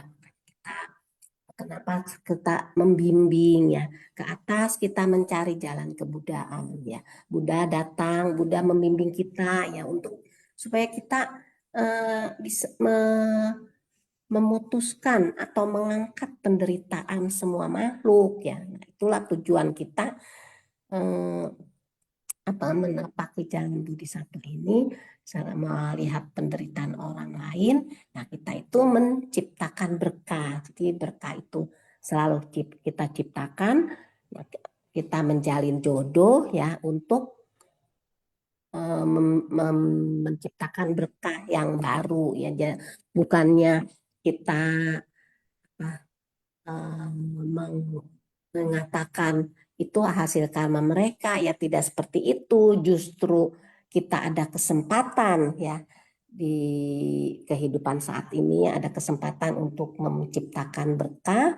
G: Kenapa kita membimbing ya ke atas, kita mencari jalan kebudaan ya. Buddha datang, Buddha membimbing kita ya untuk supaya kita bisa memutuskan atau mengangkat penderitaan semua makhluk ya. Nah, itulah tujuan kita menapaki jalan Bodhisattva ini, cara melihat penderitaan orang lain. Nah, kita itu menciptakan berkah. Jadi berkah itu selalu kita ciptakan, kita menjalin jodoh ya untuk menciptakan berkah yang baru ya. Bukannya kita mengatakan itu hasil karma mereka, ya tidak seperti itu. Justru kita ada kesempatan ya di kehidupan saat ini, ada kesempatan untuk menciptakan berkah,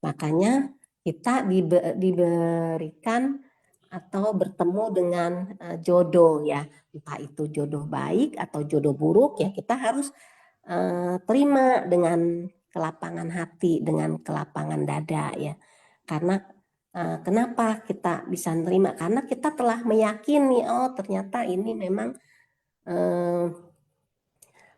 G: makanya kita diberikan atau bertemu dengan jodoh ya, entah itu jodoh baik atau jodoh buruk ya, kita harus terima dengan kelapangan hati, dengan kelapangan dada ya. Karena kenapa kita bisa menerima? Karena kita telah meyakini, oh ternyata ini memang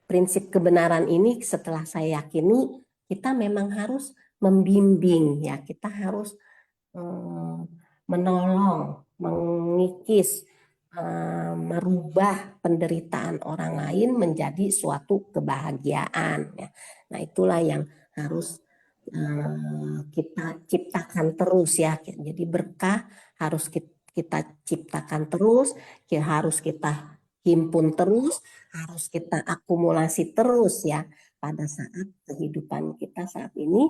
G: prinsip kebenaran ini. Setelah saya yakini, kita memang harus membimbing ya, kita harus menolong, mengikis, merubah penderitaan orang lain menjadi suatu kebahagiaan ya. Nah, itulah yang harus kita ciptakan terus ya. Jadi berkah harus kita ciptakan terus, harus kita himpun terus, harus kita akumulasi terus ya. Pada saat kehidupan kita saat ini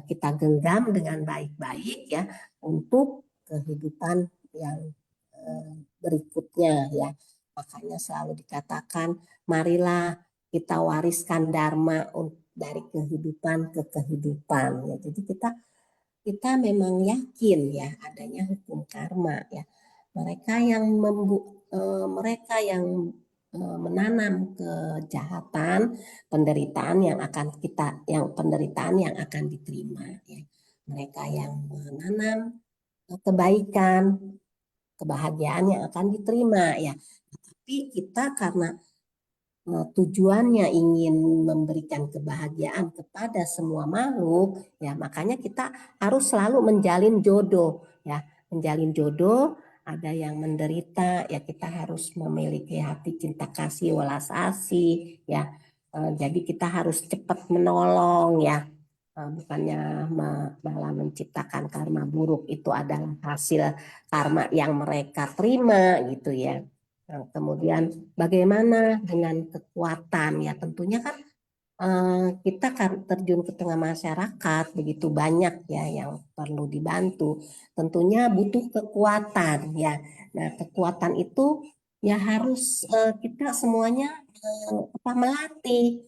G: kita genggam dengan baik-baik ya untuk kehidupan yang berikutnya ya. Makanya selalu dikatakan, marilah kita wariskan dharma dari kehidupan ke kehidupan ya. Jadi kita memang yakin ya adanya hukum karma ya. Mereka yang menanam kejahatan, penderitaan yang akan diterima ya. Mereka yang menanam kebaikan, kebahagiaan yang akan diterima ya. Tapi kita karena tujuannya ingin memberikan kebahagiaan kepada semua makhluk ya, makanya kita harus selalu menjalin jodoh ya. Menjalin jodoh, ada yang menderita ya, kita harus memiliki hati cinta kasih welas asih ya. Jadi kita harus cepat menolong ya, bukannya malah menciptakan karma buruk. Itu adalah hasil karma yang mereka terima gitu ya. Nah, kemudian bagaimana dengan kekuatan ya, tentunya kan kita kan terjun ke tengah masyarakat begitu banyak ya yang perlu dibantu, tentunya butuh kekuatan ya. Nah, kekuatan itu ya harus kita semuanya melatih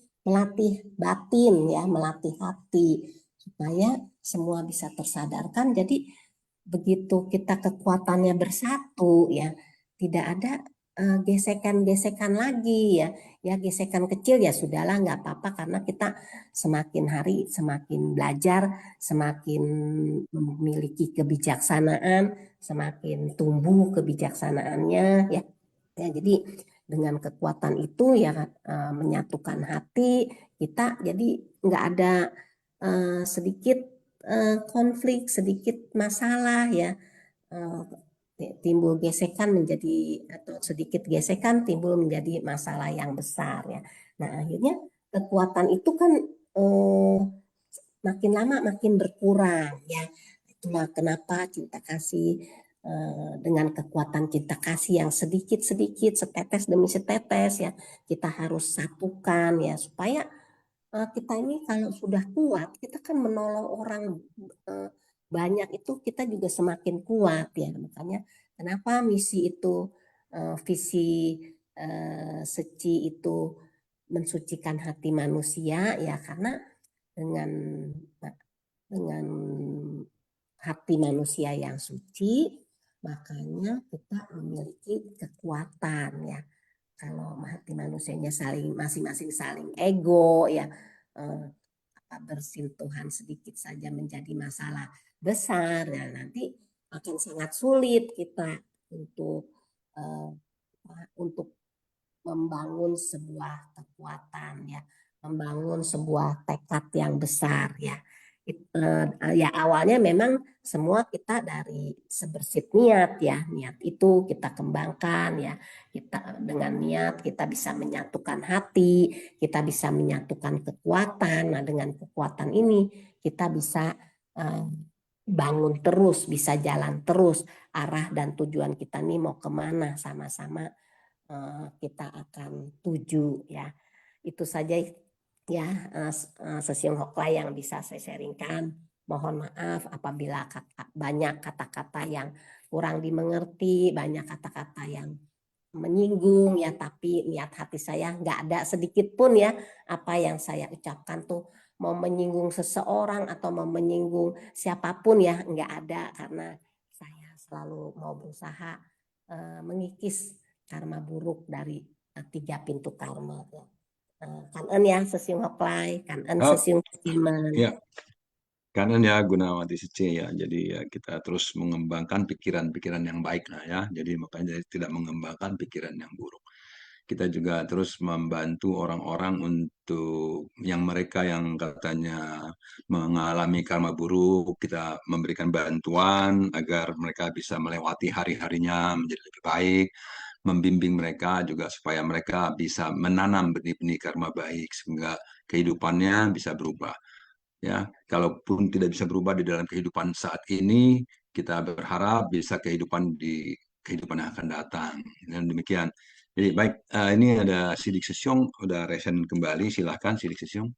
G: batin ya, melatih hati supaya semua bisa tersadarkan. Jadi begitu kita kekuatannya bersatu ya, tidak ada gesekan-gesekan lagi ya. Ya gesekan kecil ya sudahlah, nggak apa-apa, karena kita semakin hari semakin belajar, semakin memiliki kebijaksanaan, semakin tumbuh kebijaksanaannya ya. Ya, jadi dengan kekuatan itu ya menyatukan hati kita, jadi nggak ada sedikit konflik, sedikit masalah ya, timbul gesekan menjadi, atau sedikit gesekan timbul menjadi masalah yang besar ya. Nah, akhirnya kekuatan itu kan makin lama makin berkurang ya. Itulah kenapa cinta kasih, dengan kekuatan cinta kasih yang sedikit-sedikit, setetes demi setetes ya, kita harus satukan ya, supaya kita ini kalau sudah kuat, kita kan menolong orang banyak, itu kita juga semakin kuat ya. Makanya kenapa misi itu, visi Seci itu mensucikan hati manusia ya, karena dengan hati manusia yang suci, makanya kita memiliki kekuatan ya. Kalau hati manusianya masing-masing saling ego ya, bersentuhan sedikit saja menjadi masalah besar ya, nanti akan sangat sulit kita untuk membangun sebuah kekuatan ya, membangun sebuah tekad yang besar ya. Ya awalnya memang semua kita dari sebersih niat ya, niat itu kita kembangkan ya, kita dengan niat kita bisa menyatukan hati, kita bisa menyatukan kekuatan. Nah dengan kekuatan ini kita bisa bangun terus, bisa jalan terus, arah dan tujuan kita nih mau kemana sama-sama kita akan tuju ya. Itu saja ya Sesiung Hoklai yang bisa saya sharingkan. Mohon maaf apabila banyak kata-kata yang kurang dimengerti, banyak kata-kata yang menyinggung ya, tapi niat hati saya nggak ada sedikit pun ya apa yang saya ucapkan tuh mau menyinggung seseorang atau mau menyinggung siapapun ya, nggak ada, karena saya selalu mau berusaha mengikis karma buruk dari 3 pintu karma ya. Kan ya Sesiung Hoklai, kan Sesiung Kiman.
B: Ya, karena ya Gunawati Sece ya, jadi ya kita terus mengembangkan pikiran-pikiran yang baik lah ya. Jadi makanya tidak mengembangkan pikiran yang buruk. Kita juga terus membantu orang-orang untuk mereka yang katanya mengalami karma buruk, kita memberikan bantuan agar mereka bisa melewati hari-harinya menjadi lebih baik, membimbing mereka juga supaya mereka bisa menanam benih-benih karma baik sehingga kehidupannya bisa berubah. Ya, kalaupun tidak bisa berubah di dalam kehidupan saat ini, kita berharap bisa kehidupan yang akan datang. Dan demikian. Jadi baik, ini ada Sidik Sesiong, udah resen kembali, silahkan Sidik Sesiong.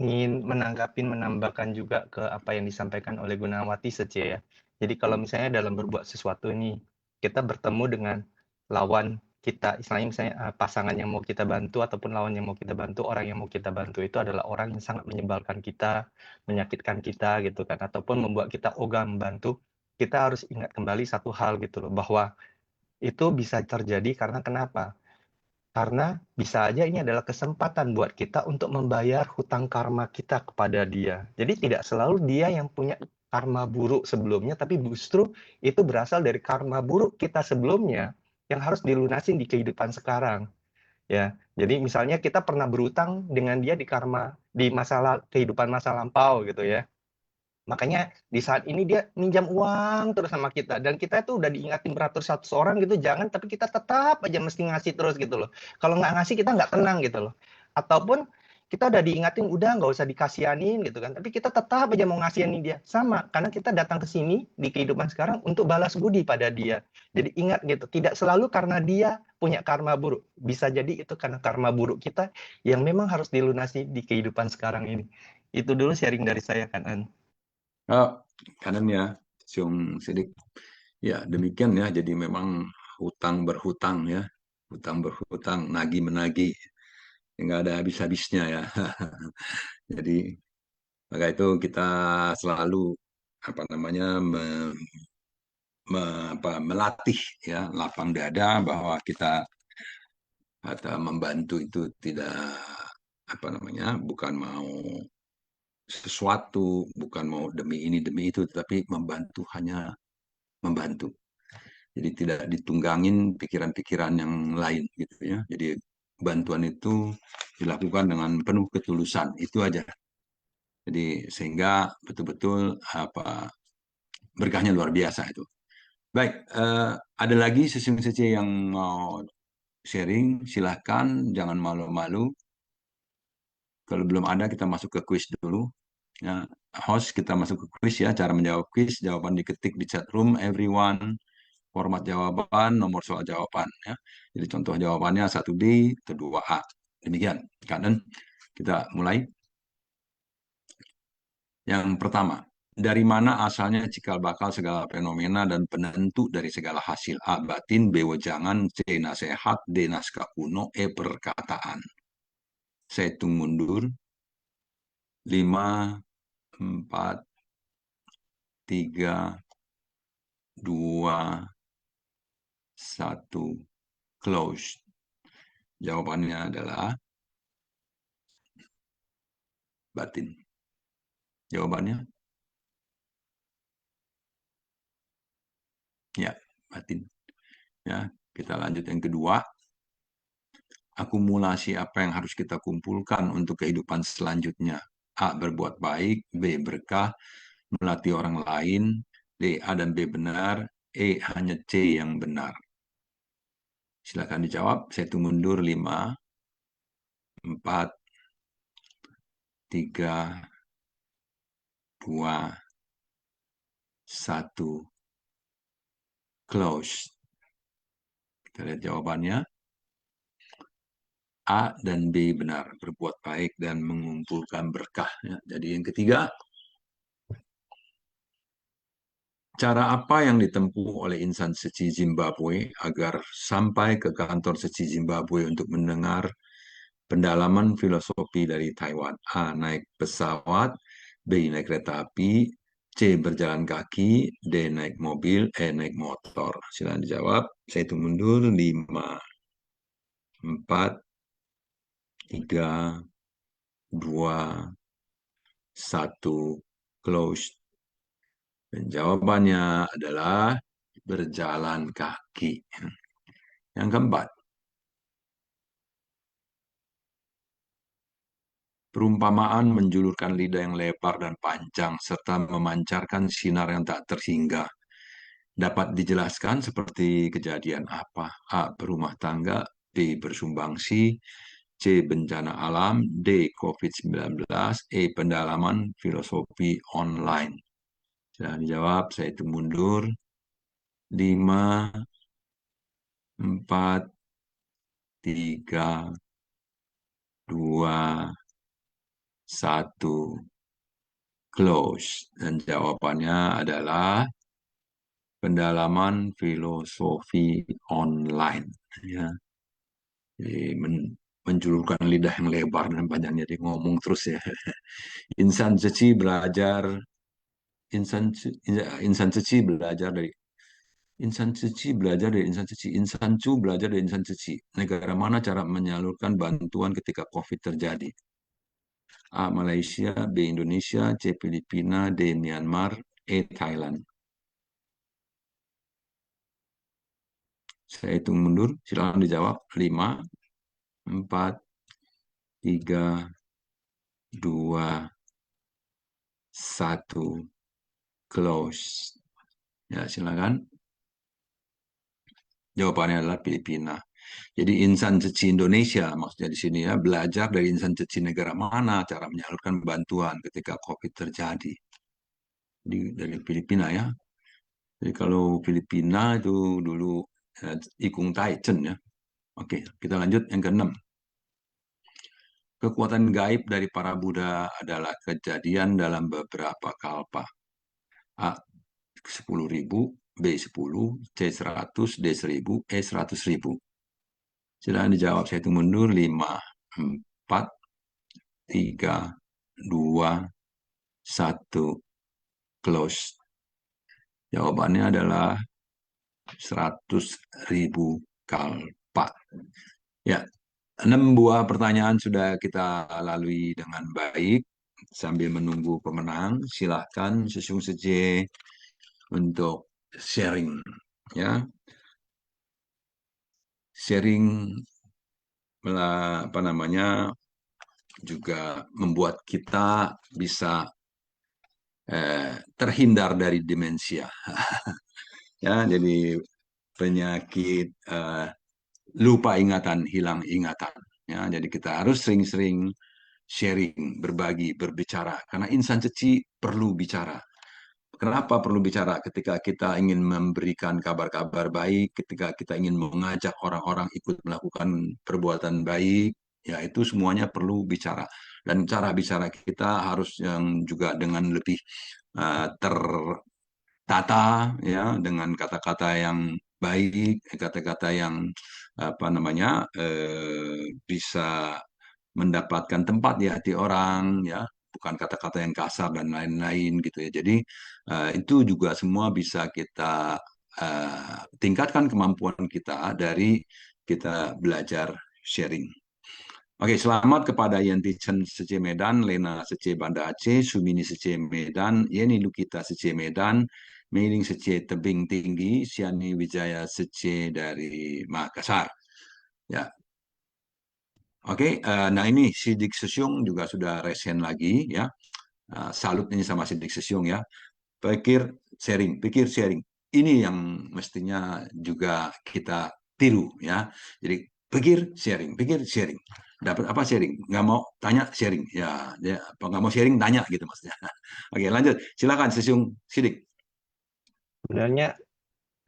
F: Ingin menambahkan juga ke apa yang disampaikan oleh Gunawati Sece ya. Jadi kalau misalnya dalam berbuat sesuatu ini, kita bertemu dengan lawan kita, misalnya pasangan yang mau kita bantu ataupun lawan yang mau kita bantu, orang yang mau kita bantu itu adalah orang yang sangat menyebalkan kita, menyakitkan kita gitu kan, ataupun membuat kita ogah membantu, kita harus ingat kembali satu hal gitu loh, bahwa itu bisa terjadi karena kenapa? Karena bisa aja ini adalah kesempatan buat kita untuk membayar hutang karma kita kepada dia. Jadi tidak selalu dia yang punya karma buruk sebelumnya, tapi justru itu berasal dari karma buruk kita sebelumnya yang harus dilunasin di kehidupan sekarang. Ya, jadi misalnya kita pernah berutang dengan dia di kehidupan masa lampau gitu ya. Makanya di saat ini dia minjam uang terus sama kita, dan kita tuh udah diingatin beratus-ratus orang gitu, jangan, tapi kita tetap aja mesti ngasih terus gitu loh. Kalau nggak ngasih kita nggak tenang gitu loh. Ataupun kita udah diingatin udah nggak usah dikasihanin gitu kan, tapi kita tetap aja mau ngasihanin dia. Sama, karena kita datang ke sini di kehidupan sekarang untuk balas budi pada dia. Jadi ingat gitu, tidak selalu karena dia punya karma buruk. Bisa jadi itu karena karma buruk kita yang memang harus dilunasi di kehidupan sekarang ini. Itu dulu sharing dari saya kan, An.
B: Kanan ya, Siung Sidik. Ya, demikian ya. Jadi memang hutang berhutang ya. Hutang berhutang, nagih menagih. Nggak ada habis-habisnya ya. Jadi, maka itu kita selalu melatih ya, lapang dada bahwa kita membantu itu tidak bukan mau sesuatu, bukan mau demi ini demi itu, tetapi membantu hanya membantu. Jadi tidak ditunggangin pikiran-pikiran yang lain gitu ya. Jadi bantuan itu dilakukan dengan penuh ketulusan, itu aja. Jadi sehingga betul-betul berkahnya luar biasa itu. Baik, ada lagi sesi-sesi yang mau sharing, silahkan, jangan malu-malu. Kalau belum ada, kita masuk ke kuis dulu. Ya, host, kita masuk ke kuis ya. Cara menjawab kuis, jawaban diketik di chat room, everyone. Format jawaban, nomor soal jawaban. Ya. Jadi contoh jawabannya 1D, 2A. Demikian. Kanan, kita mulai. Yang pertama, dari mana asalnya cikal bakal segala fenomena dan penentu dari segala hasil? A. Batin, B. Wejangan, C. Nasihat, D. Naskah kuno, E. Perkataan. Saya hitung mundur. 5, 4, 3, 2, 1, close. Jawabannya adalah batin. Jawabannya? Ya, batin. Ya, kita lanjut yang kedua. akumulasi apa yang harus kita kumpulkan untuk kehidupan selanjutnya. A. Berbuat baik. B. Berkah. Melatih orang lain. D. A dan B benar. E. Hanya C yang benar. Silakan dijawab. Saya tunggu mundur 5, 4, 3, 2, 1. Close. Kita lihat jawabannya. A dan B benar, berbuat baik dan mengumpulkan berkah. Ya, jadi yang ketiga, cara apa yang ditempuh oleh insan suci Zimbabwe agar sampai ke kantor suci Zimbabwe untuk mendengar pendalaman filosofi dari Taiwan? A. Naik pesawat. B. Naik kereta api. C. Berjalan kaki. D. Naik mobil. E. Naik motor. Silakan dijawab. Saya hitung mundur. 5, 4, 3, 2, 1. Close. Dan jawabannya adalah berjalan kaki. Yang keempat, perumpamaan menjulurkan lidah yang lebar dan panjang serta memancarkan sinar yang tak terhingga. Dapat dijelaskan seperti kejadian apa? A. Berumah tangga. B. Bersumbangsi. C. Bencana alam. D. COVID-19. E. Pendalaman filosofi online. Sudah dijawab, saya hitung mundur. 5, 4, 3, 2, 1. Close. Dan jawabannya adalah pendalaman filosofi online. Ya. Jadi menjulurkan lidah yang lebar dan panjang, jadi ngomong terus ya. Insan suci belajar insan suci belajar dari insan suci belajar dari insan suci. Insan cu belajar dari insan suci. Negara mana cara menyalurkan bantuan ketika COVID terjadi? A. Malaysia. B. Indonesia. C. Filipina. D. Myanmar. E. Thailand. Saya hitung mundur. Silakan dijawab. 5, 4, 3, 2, 1. Close. Ya, silakan. Jawabannya adalah Filipina. Jadi insan suci Indonesia maksudnya di sini ya, belajar dari insan suci negara mana cara menyalurkan bantuan ketika COVID terjadi. Dari Filipina ya. Jadi kalau Filipina itu dulu Ikung Taichen ya. Oke, kita lanjut yang ke-6. Kekuatan gaib dari para Buddha adalah kejadian dalam beberapa kalpa. A. 10.000, B. 10, C. 100, D. 1.000, E. 100.000. Silahkan dijawab. Saya hitung mundur. 5, 4, 3, 2, 1. Close. Jawabannya adalah 100.000 kalpa. Ya, 6 buah pertanyaan sudah kita lalui dengan baik. Sambil menunggu pemenang, silahkan Sesung Seje untuk sharing. Ya, sharing juga membuat kita bisa terhindar dari demensia. Ya, jadi penyakit lupa ingatan, hilang ingatan. Ya, jadi kita harus sering-sering sharing, berbagi, berbicara. Karena insan suci perlu bicara. Kenapa perlu bicara? Ketika kita ingin memberikan kabar-kabar baik, ketika kita ingin mengajak orang-orang ikut melakukan perbuatan baik, ya itu semuanya perlu bicara. Dan cara bicara kita harus yang juga dengan lebih tertata, ya, dengan kata-kata yang baik, kata-kata yang bisa mendapatkan tempat di hati orang, ya, bukan kata-kata yang kasar dan lain-lain gitu ya. Jadi itu juga semua bisa kita tingkatkan kemampuan kita dari kita belajar sharing. Oke, selamat kepada Yanti Chen Sece Medan, Lena Sece Banda Aceh, Sumini Sece Medan, Yeni Lukita Sece Medan, Meiling Sece Tebing Tinggi, Siani Wijaya Sece dari Makassar. Ya, Oke, nah ini Sidik Sesyung juga sudah resen lagi ya. Salut ini sama Sidik Sesyung ya. Pikir sharing. Ini yang mestinya juga kita tiru ya. Jadi pikir sharing. Dapat apa sharing? Nggak mau tanya sharing. Ya, nggak mau sharing tanya gitu maksudnya. Oke, lanjut. Silakan Sesyung Sidik.
F: Sebenarnya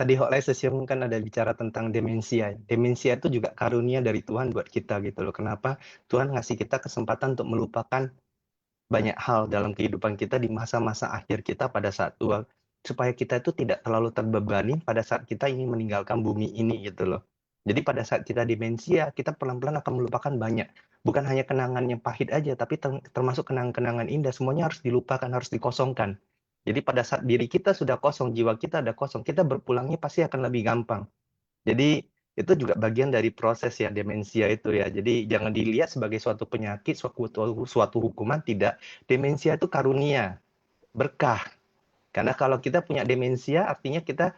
F: tadi Hok Lai Sesiung kan ada bicara tentang demensia. Demensia itu juga karunia dari Tuhan buat kita gitu loh. Kenapa? Tuhan ngasih kita kesempatan untuk melupakan banyak hal dalam kehidupan kita di masa-masa akhir kita pada saat tua. Supaya kita itu tidak terlalu terbebani pada saat kita ingin meninggalkan bumi ini gitu loh. Jadi pada saat kita demensia, kita pelan-pelan akan melupakan banyak. Bukan hanya kenangan yang pahit aja, tapi termasuk kenangan-kenangan indah. Semuanya harus dilupakan, harus dikosongkan. Jadi pada saat diri kita sudah kosong, jiwa kita ada kosong, kita berpulangnya pasti akan lebih gampang. Jadi itu juga bagian dari proses ya demensia itu ya. Jadi jangan dilihat sebagai suatu penyakit, suatu hukuman, tidak. Demensia itu karunia, berkah. Karena kalau kita punya demensia artinya kita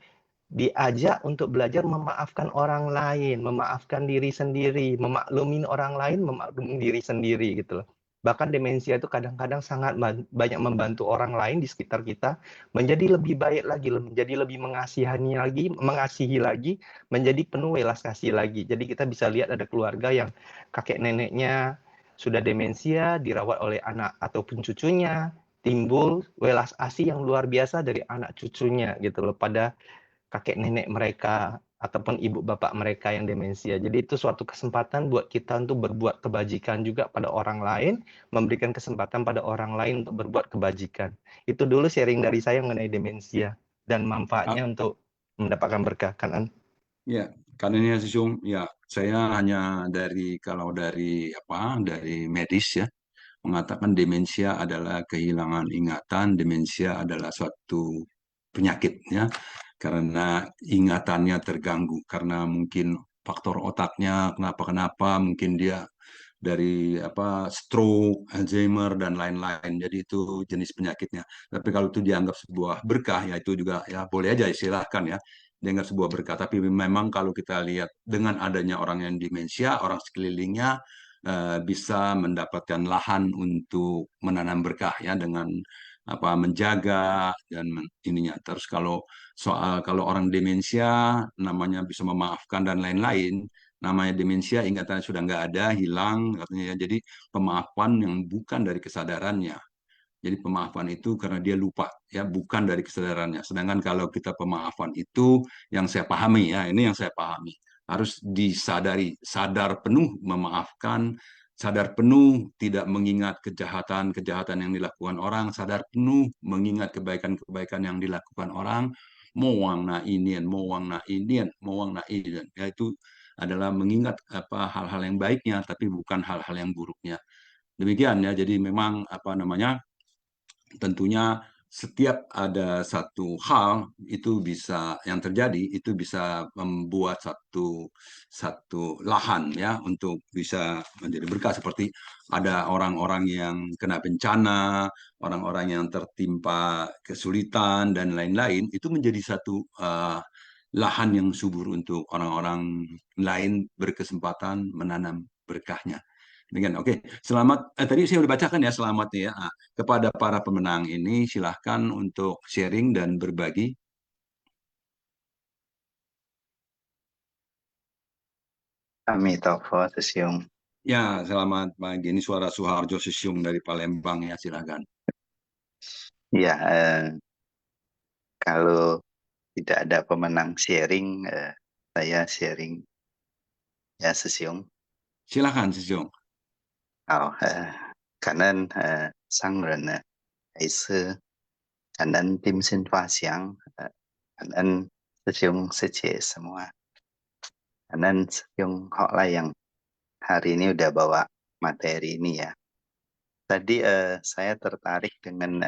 F: diajak untuk belajar memaafkan orang lain, memaafkan diri sendiri, memaklumi orang lain, memaklumi diri sendiri gitu loh. Bahkan demensia itu kadang-kadang sangat banyak membantu orang lain di sekitar kita menjadi lebih baik lagi, menjadi lebih mengasihi lagi, menjadi penuh welas kasih lagi. Jadi kita bisa lihat ada keluarga yang kakek neneknya sudah demensia, dirawat oleh anak ataupun cucunya, timbul welas asih yang luar biasa dari anak cucunya gitu loh pada kakek nenek mereka ataupun ibu bapak mereka yang demensia. Jadi itu suatu kesempatan buat kita untuk berbuat kebajikan juga pada orang lain, memberikan kesempatan pada orang lain untuk berbuat kebajikan. Itu dulu sharing dari saya mengenai demensia dan manfaatnya untuk mendapatkan berkah kanan.
B: Ya, karena ini Sesyung, ya saya hanya kalau dari medis ya mengatakan demensia adalah kehilangan ingatan, demensia adalah suatu penyakit ya, karena ingatannya terganggu, karena mungkin faktor otaknya kenapa, mungkin dia dari stroke, Alzheimer dan lain-lain. Jadi itu jenis penyakitnya. Tapi kalau itu dianggap sebuah berkah ya itu juga ya boleh aja silahkan ya dianggap sebuah berkah. Tapi memang kalau kita lihat dengan adanya orang yang demensia, orang sekelilingnya bisa mendapatkan lahan untuk menanam berkah ya dengan menjaga dan ininya. Terus kalau orang demensia namanya bisa memaafkan dan lain-lain, namanya demensia ingatannya sudah nggak ada, hilang katanya ya. Jadi pemaafan yang bukan dari kesadarannya. Jadi pemaafan itu karena dia lupa ya, bukan dari kesadarannya. Sedangkan kalau kita pemaafan itu yang saya pahami ya, ini yang saya pahami harus disadari, sadar penuh memaafkan, sadar penuh tidak mengingat kejahatan-kejahatan yang dilakukan orang, sadar penuh mengingat kebaikan-kebaikan yang dilakukan orang, mowang na inian, yaitu adalah mengingat hal-hal yang baiknya tapi bukan hal-hal yang buruknya. Demikian ya. Jadi memang tentunya setiap ada satu hal itu bisa yang terjadi itu bisa membuat satu lahan ya untuk bisa menjadi berkah, seperti ada orang-orang yang kena bencana, orang-orang yang tertimpa kesulitan dan lain-lain, itu menjadi satu lahan yang subur untuk orang-orang lain berkesempatan menanam berkahnya. Dengan oke, selamat. Tadi saya sudah bacakan ya selamat ya. Kepada para pemenang ini silahkan untuk sharing dan berbagi.
H: Amitabha Sesyung.
B: Ya, selamat pagi. Ini suara Suharjo Sesyung dari Palembang ya, silakan.
H: Ya, kalau tidak ada pemenang sharing, saya sharing ya Sesyung.
B: Silakan Sesyung.
H: Cảm ơn sang人还是感恩Tim Sin Pha Xiang, cảm ơn Sesyung Sece semua. Cảm ơn Sesyung Hok Lai yang hari ini udah bawa materi ini ya. Tadi saya tertarik dengan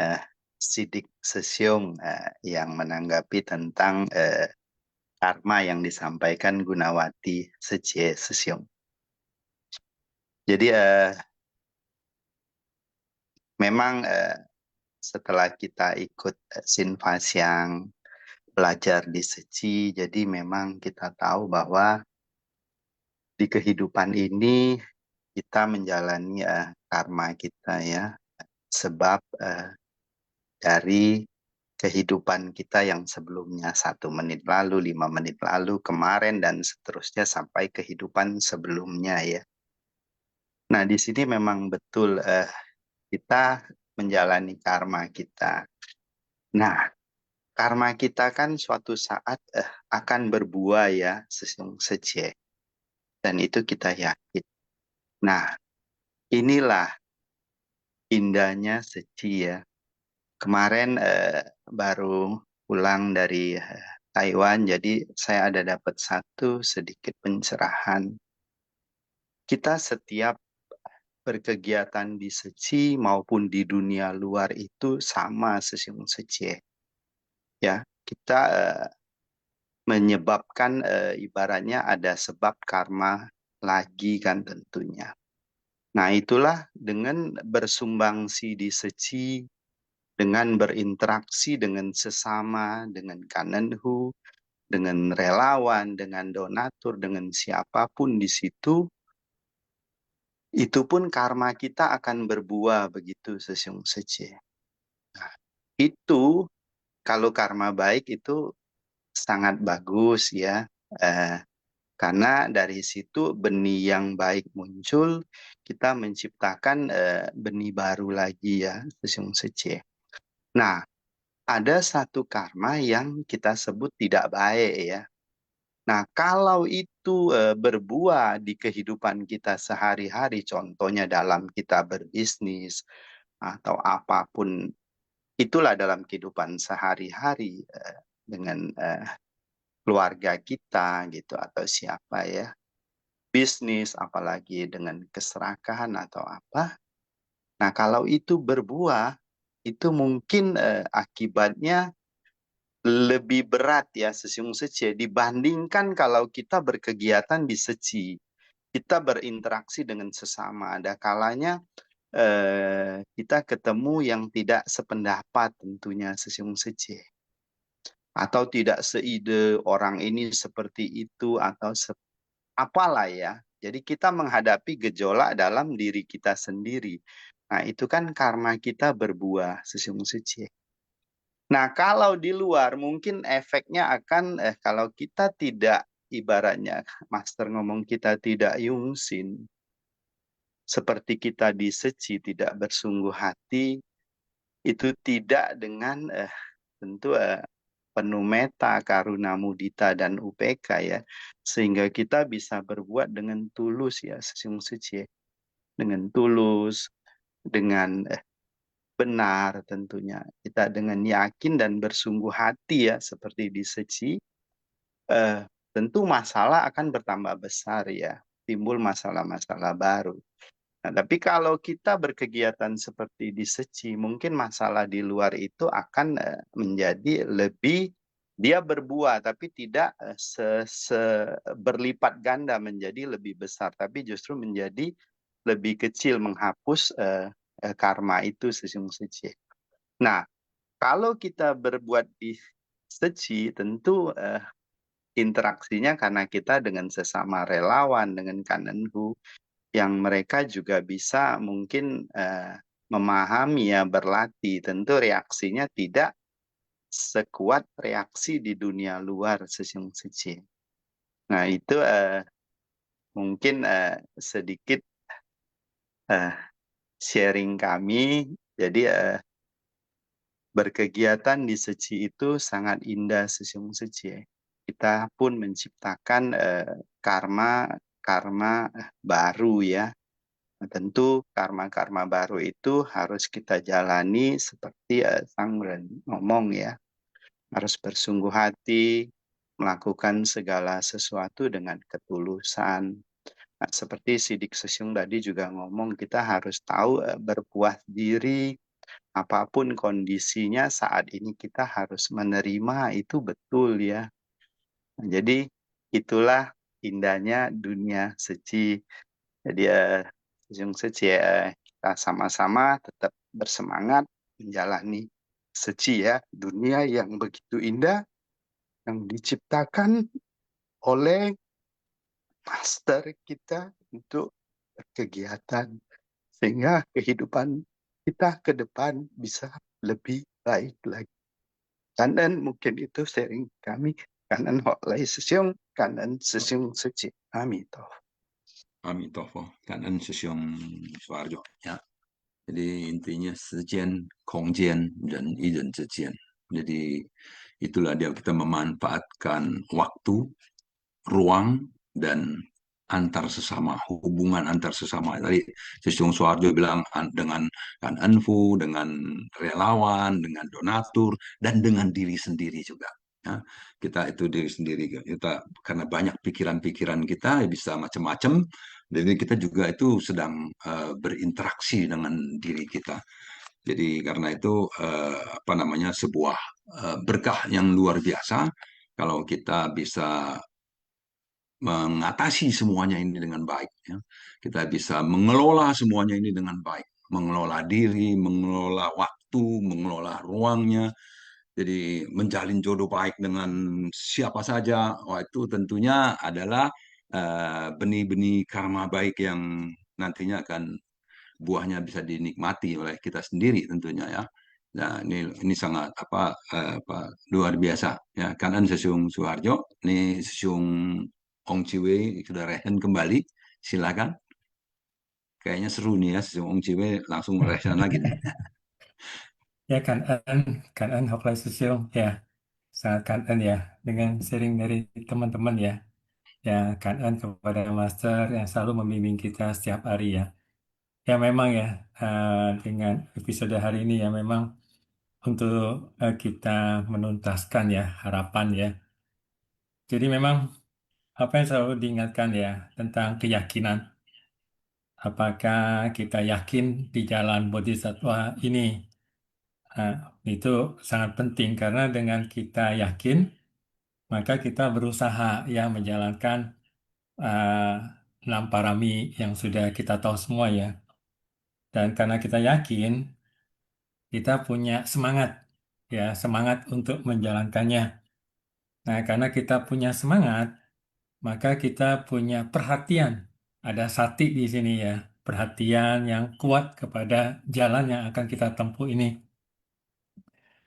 H: Sidik Sesyung yang menanggapi tentang karma yang disampaikan Gunawati Sece Sesyung. Jadi memang setelah kita ikut Sin Pha Xiang, belajar di Seci, jadi memang kita tahu bahwa di kehidupan ini kita menjalani karma kita ya, sebab dari kehidupan kita yang sebelumnya 1 menit lalu, 5 menit lalu, kemarin, dan seterusnya sampai kehidupan sebelumnya ya. Nah, di sini memang betul kita menjalani karma kita. Nah, karma kita kan suatu saat akan berbuah ya, sesiung seje. Dan itu kita yakin. Nah, inilah indahnya seci ya. Kemarin baru pulang dari Taiwan, jadi saya ada dapat satu sedikit pencerahan. Kita setiap berkegiatan di seci maupun di dunia luar itu sama sesiung seci. Ya, kita menyebabkan ibaratnya ada sebab karma lagi kan tentunya. Nah, itulah dengan bersumbangsi di seci, dengan berinteraksi dengan sesama, dengan kanenhu, dengan relawan, dengan donatur, dengan siapapun di situ, itu pun karma kita akan berbuah begitu sesiung seci. Nah, itu kalau karma baik itu sangat bagus ya. Karena dari situ benih yang baik muncul, kita menciptakan benih baru lagi ya, sesiung seci. Nah, ada satu karma yang kita sebut tidak baik ya. Nah, kalau itu berbuah di kehidupan kita sehari-hari, contohnya dalam kita berbisnis atau apapun, itulah dalam kehidupan sehari-hari dengan keluarga kita gitu atau siapa ya. Bisnis apalagi dengan keserakahan atau apa. Nah, kalau itu berbuah, itu mungkin akibatnya lebih berat ya sesiung seci dibandingkan kalau kita berkegiatan di seci. Kita berinteraksi dengan sesama. Ada kalanya kita ketemu yang tidak sependapat tentunya sesiung seci. Atau tidak seide orang ini seperti itu atau apalah ya. Jadi kita menghadapi gejolak dalam diri kita sendiri. Nah, itu kan karma kita berbuah sesiung seci. Nah, kalau di luar mungkin efeknya akan kalau kita tidak, ibaratnya Master ngomong, kita tidak yungsin, seperti kita di seci tidak bersungguh hati, itu tidak dengan tentu penuh meta, karuna, mudita, dan UPK ya, sehingga kita bisa berbuat dengan tulus ya sesiung seci, dengan tulus, dengan benar tentunya. Kita dengan yakin dan bersungguh hati ya, seperti di seci, tentu masalah akan bertambah besar ya, timbul masalah-masalah baru. Nah, tapi kalau kita berkegiatan seperti di seci, mungkin masalah di luar itu akan menjadi lebih, dia berbuah tapi tidak berlipat ganda menjadi lebih besar, tapi justru menjadi lebih kecil, menghapus karma itu sesiung seci. Nah, kalau kita berbuat di seci, tentu interaksinya karena kita dengan sesama relawan, dengan kanenhu, yang mereka juga bisa mungkin memahami ya, berlatih. Tentu reaksinya tidak sekuat reaksi di dunia luar sesiung seci. Nah, itu mungkin sedikit sharing kami. Jadi berkegiatan di seci itu sangat indah sesiung seci. Kita pun menciptakan karma baru ya. Nah, tentu karma-karma baru itu harus kita jalani seperti Sang Ren ngomong ya. Harus bersungguh hati, melakukan segala sesuatu dengan ketulusan. Nah, seperti Sidik Sesiung tadi juga ngomong, kita harus tahu berpuas diri, apapun kondisinya saat ini kita harus menerima, itu betul ya. Nah, jadi itulah indahnya dunia seci. Jadi sesiung seci kita sama-sama tetap bersemangat menjalani seci ya, dunia yang begitu indah yang diciptakan oleh Master kita untuk berkegiatan sehingga kehidupan kita ke depan bisa lebih baik lagi. Kanan mungkin itu sharing kami. Kanan hok lai sesiung, kanan sesiung suci. Amitoh.
B: Amitopo, Kanan Sesiong Suarjo. Ya. Jadi intinya sejian, kongjian, dan ijen sejian. Jadi itulah dia kita memanfaatkan waktu, ruang, dan antar sesama, hubungan antar sesama. Tadi Sesiong Suarjo bilang dengan Anfu, dengan relawan, dengan donatur, dan dengan diri sendiri juga. Ya, kita itu diri sendiri, kita karena banyak pikiran-pikiran kita bisa macam-macam, jadi kita juga itu sedang berinteraksi dengan diri kita. Jadi karena itu apa namanya sebuah berkah yang luar biasa kalau kita bisa mengatasi semuanya ini dengan baik. Ya. Kita bisa mengelola semuanya ini dengan baik, mengelola diri, mengelola waktu, mengelola ruangnya. Jadi menjalin jodoh baik dengan siapa saja, itu tentunya adalah benih-benih karma baik yang nantinya akan buahnya bisa dinikmati oleh kita sendiri tentunya ya. Nah ini sangat luar biasa ya. Kanan Sesiung Suharjo, ini Sesiung Ong Ciwe sudah rehen kembali, silakan. Kayaknya seru nih ya, Sesiung Ong Ciwe langsung rehen lagi nih.
C: Ya kan Hoklai Susiung ya sangat kan ya dengan sharing dari teman-teman ya. Ya kan kepada Master yang selalu membimbing kita setiap hari ya. Ya memang ya dengan episode hari ini ya memang untuk kita menuntaskan ya harapan ya. Jadi memang apa yang selalu diingatkan ya tentang keyakinan. Apakah kita yakin di jalan Bodhisattva ini? Nah, itu sangat penting karena dengan kita yakin, maka kita berusaha ya menjalankan enam parami yang sudah kita tahu semua ya. Dan karena kita yakin, kita punya semangat ya, semangat untuk menjalankannya. Nah, karena kita punya semangat, maka kita punya perhatian. Ada sati di sini ya, perhatian yang kuat kepada jalan yang akan kita tempuh ini.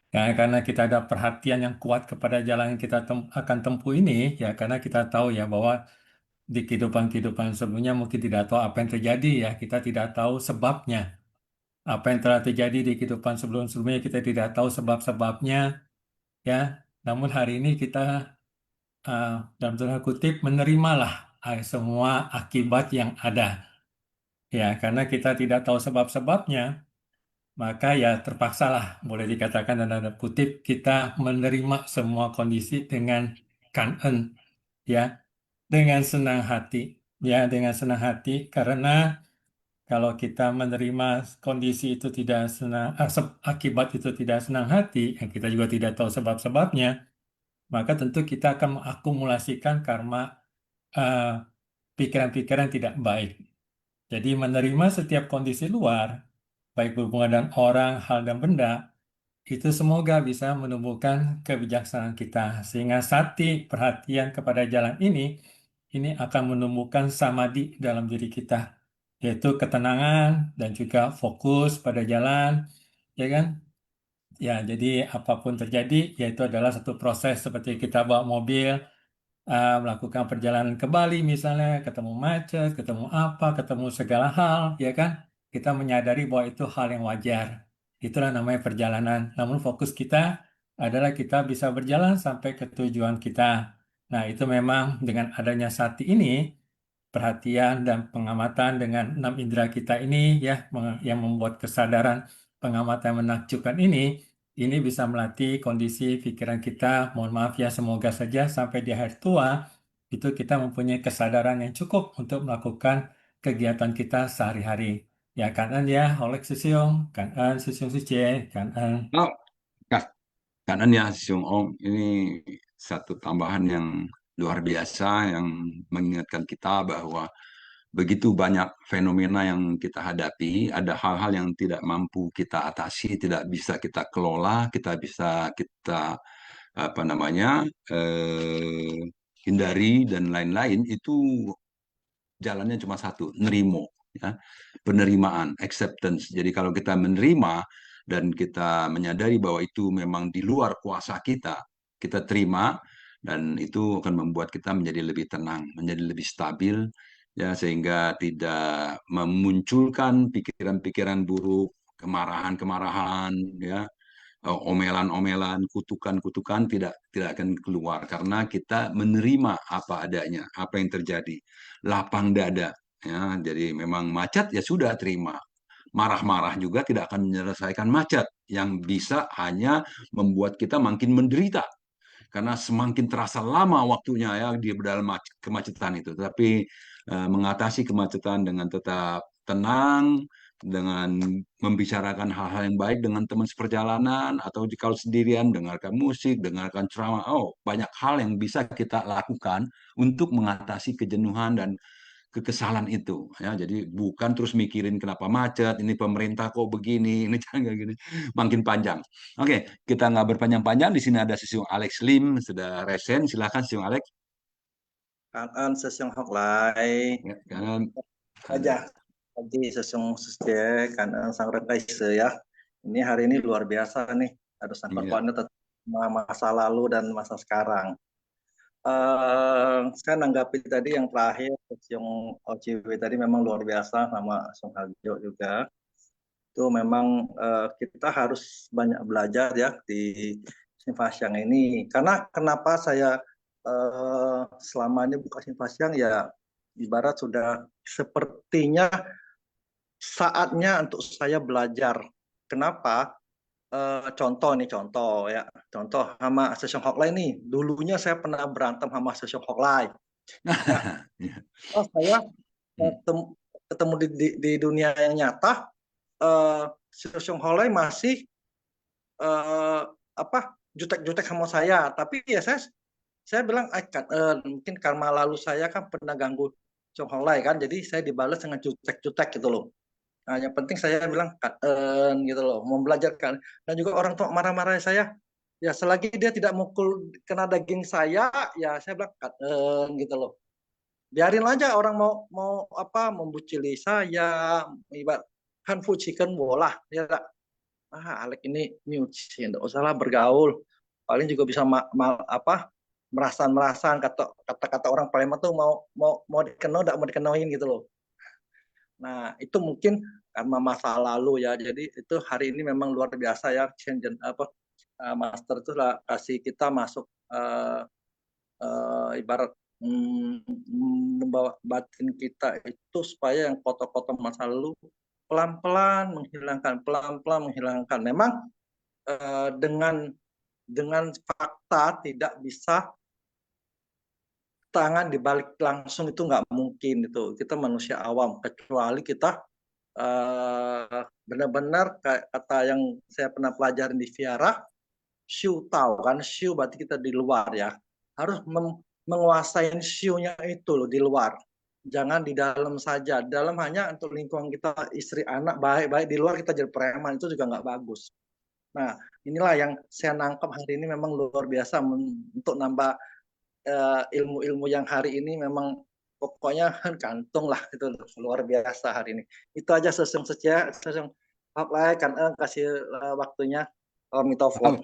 C: Ya, karena kita ada perhatian yang kuat kepada jalan yang kita akan tempuh ini, ya karena kita tahu ya bahwa di kehidupan-kehidupan sebelumnya mungkin tidak tahu apa yang terjadi ya, kita tidak tahu sebabnya. Apa yang telah terjadi di kehidupan sebelum-sebelumnya kita tidak tahu sebab-sebabnya, ya. Namun hari ini kita dalam tanda kutip menerimalah semua akibat yang ada, ya karena kita tidak tahu sebab-sebabnya. Maka ya terpaksalah, boleh dikatakan dalam tanda kutip, kita menerima semua kondisi dengan kanen, ya, dengan senang hati, ya, dengan senang hati, karena kalau kita menerima kondisi itu tidak senang, akibat itu tidak senang hati, yang kita juga tidak tahu sebab-sebabnya, maka tentu kita akan mengakumulasikan karma pikiran-pikiran tidak baik. Jadi menerima setiap kondisi luar, baik berhubungan dengan orang, hal, dan benda, itu semoga bisa menumbuhkan kebijaksanaan kita. Sehingga sati, perhatian kepada jalan ini akan menumbuhkan samadhi dalam diri kita. Yaitu ketenangan dan juga fokus pada jalan, ya kan? Ya, jadi apapun terjadi, yaitu adalah satu proses seperti kita bawa mobil, melakukan perjalanan ke Bali misalnya, ketemu macet, ketemu apa, ketemu segala hal, ya kan? Kita menyadari bahwa itu hal yang wajar. Itulah namanya perjalanan. Namun fokus kita adalah kita bisa berjalan sampai ke tujuan kita. Nah, itu memang dengan adanya sati ini, perhatian dan pengamatan dengan 6 indera kita ini ya, yang membuat kesadaran pengamatan menakjubkan ini bisa melatih kondisi pikiran kita. Mohon maaf ya, semoga saja sampai di akhir tua itu kita mempunyai kesadaran yang cukup untuk melakukan kegiatan kita sehari-hari. Ya, kanan ya, Olek Susiung, kanan Susiung Suci, kanan.
B: Oh, kanan ya, Sesiung Ong, ini satu tambahan yang luar biasa yang mengingatkan kita bahwa begitu banyak fenomena yang kita hadapi, ada hal-hal yang tidak mampu kita atasi, tidak bisa kita kelola, kita apa namanya hindari dan lain-lain. Itu jalannya cuma satu, nerimo. ya, penerimaan, acceptance. Jadi kalau kita menerima dan kita menyadari bahwa itu memang di luar kuasa kita terima, dan itu akan membuat kita menjadi lebih tenang, menjadi lebih stabil, ya, sehingga tidak memunculkan pikiran-pikiran buruk, kemarahan-kemarahan, ya, omelan-omelan, kutukan-kutukan tidak akan keluar karena kita menerima apa adanya, apa yang terjadi, lapang dada, ya. Jadi memang macet ya sudah terima. Marah-marah juga tidak akan menyelesaikan macet, yang bisa hanya membuat kita makin menderita karena semakin terasa lama waktunya ya di dalam kemacetan itu. Tapi mengatasi kemacetan dengan tetap tenang, dengan membicarakan hal-hal yang baik dengan teman seperjalanan, atau kalau sendirian dengarkan musik, dengarkan ceramah. Oh, banyak hal yang bisa kita lakukan untuk mengatasi kejenuhan dan kekesalan itu, ya. Jadi bukan terus mikirin kenapa macet, ini pemerintah kok begini, ini jangan kayak gini, makin panjang. Oke, kita nggak berpanjang-panjang. Di sini ada Sesiung Alex Lim, sudah resen. Silakan Sesiung Alex.
I: Kan Sesiung Hok Lai.
B: Ya, kan
I: Aja. Tadi Sesiung Sesje, kan Sang Rekaise ya. Ini hari ini luar biasa nih. Ada sangkut pautnya tentang masa lalu dan masa sekarang. Saya nanggapi tadi yang terakhir, Sesiung OCW tadi memang luar biasa, sama Sung Harjo juga. Itu memang kita harus banyak belajar ya di Sinfasyang ini. Karena kenapa saya selama ini buka Sinfasyang ya, ibarat sudah sepertinya saatnya untuk saya belajar. Kenapa? Contoh ya, contoh sama Sesiung Hok Lai nih. Dulunya saya pernah berantem sama Sesiung Hok Lai. Saya ketemu di dunia yang nyata, Sesiung Hok Lai masih jutek-jutek sama saya. Tapi ya saya bilang mungkin karma lalu saya kan pernah ganggu Sesiung Hok Lai kan, jadi saya dibalas dengan jutek-jutek gitu loh. Nah, yang penting saya bilang gitu loh, membelajarkan. Dan juga orang tua marah-marah saya, ya selagi dia tidak mukul kena daging saya, ya saya bilang gitu loh. Biarin aja orang mau membucili saya, ibarat kan fujikan bola, ya. Alek ini nyuci, enggak usahlah bergaul. Paling juga bisa merasan kata-kata orang Palembang tuh mau dikenal, enggak mau dikenain gitu loh. Nah, itu mungkin karena masa lalu ya. Jadi itu hari ini memang luar biasa ya, master itu lah kasih kita masuk ibarat membawa batin kita itu supaya yang kotor-kotor masa lalu pelan-pelan menghilangkan. Memang dengan fakta tidak bisa tangan dibalik langsung, itu nggak mungkin. Itu kita manusia awam, kecuali kita benar-benar kayak kata yang saya pernah pelajarin di Viara, Shu tahu kan, Shu berarti kita di luar ya, harus menguasai Shu-nya itu loh, di luar, jangan di dalam saja. Dalam hanya untuk lingkungan kita, istri anak baik-baik, di luar kita jadi preman, itu juga nggak bagus. Nah, inilah yang saya nangkap hari ini memang luar biasa untuk nambah ilmu-ilmu yang hari ini. Memang pokoknya kantung lah, itu luar biasa hari ini. Itu aja Sesiung Hok Lai, kan kasih waktunya. Amitofo.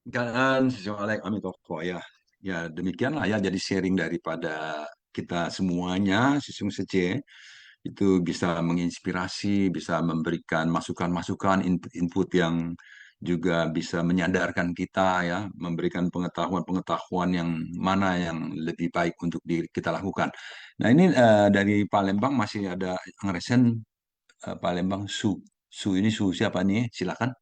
B: Kan Sesiung Alex Amitofo ya. Ya demikianlah ya, jadi sharing daripada kita semuanya. Sesiung Sece itu bisa menginspirasi, bisa memberikan masukan-masukan, input-input yang juga bisa menyadarkan kita ya, memberikan pengetahuan-pengetahuan yang mana yang lebih baik untuk kita lakukan. Nah ini dari Palembang masih ada ngeresen Palembang Su ini Su siapa nih? Silakan.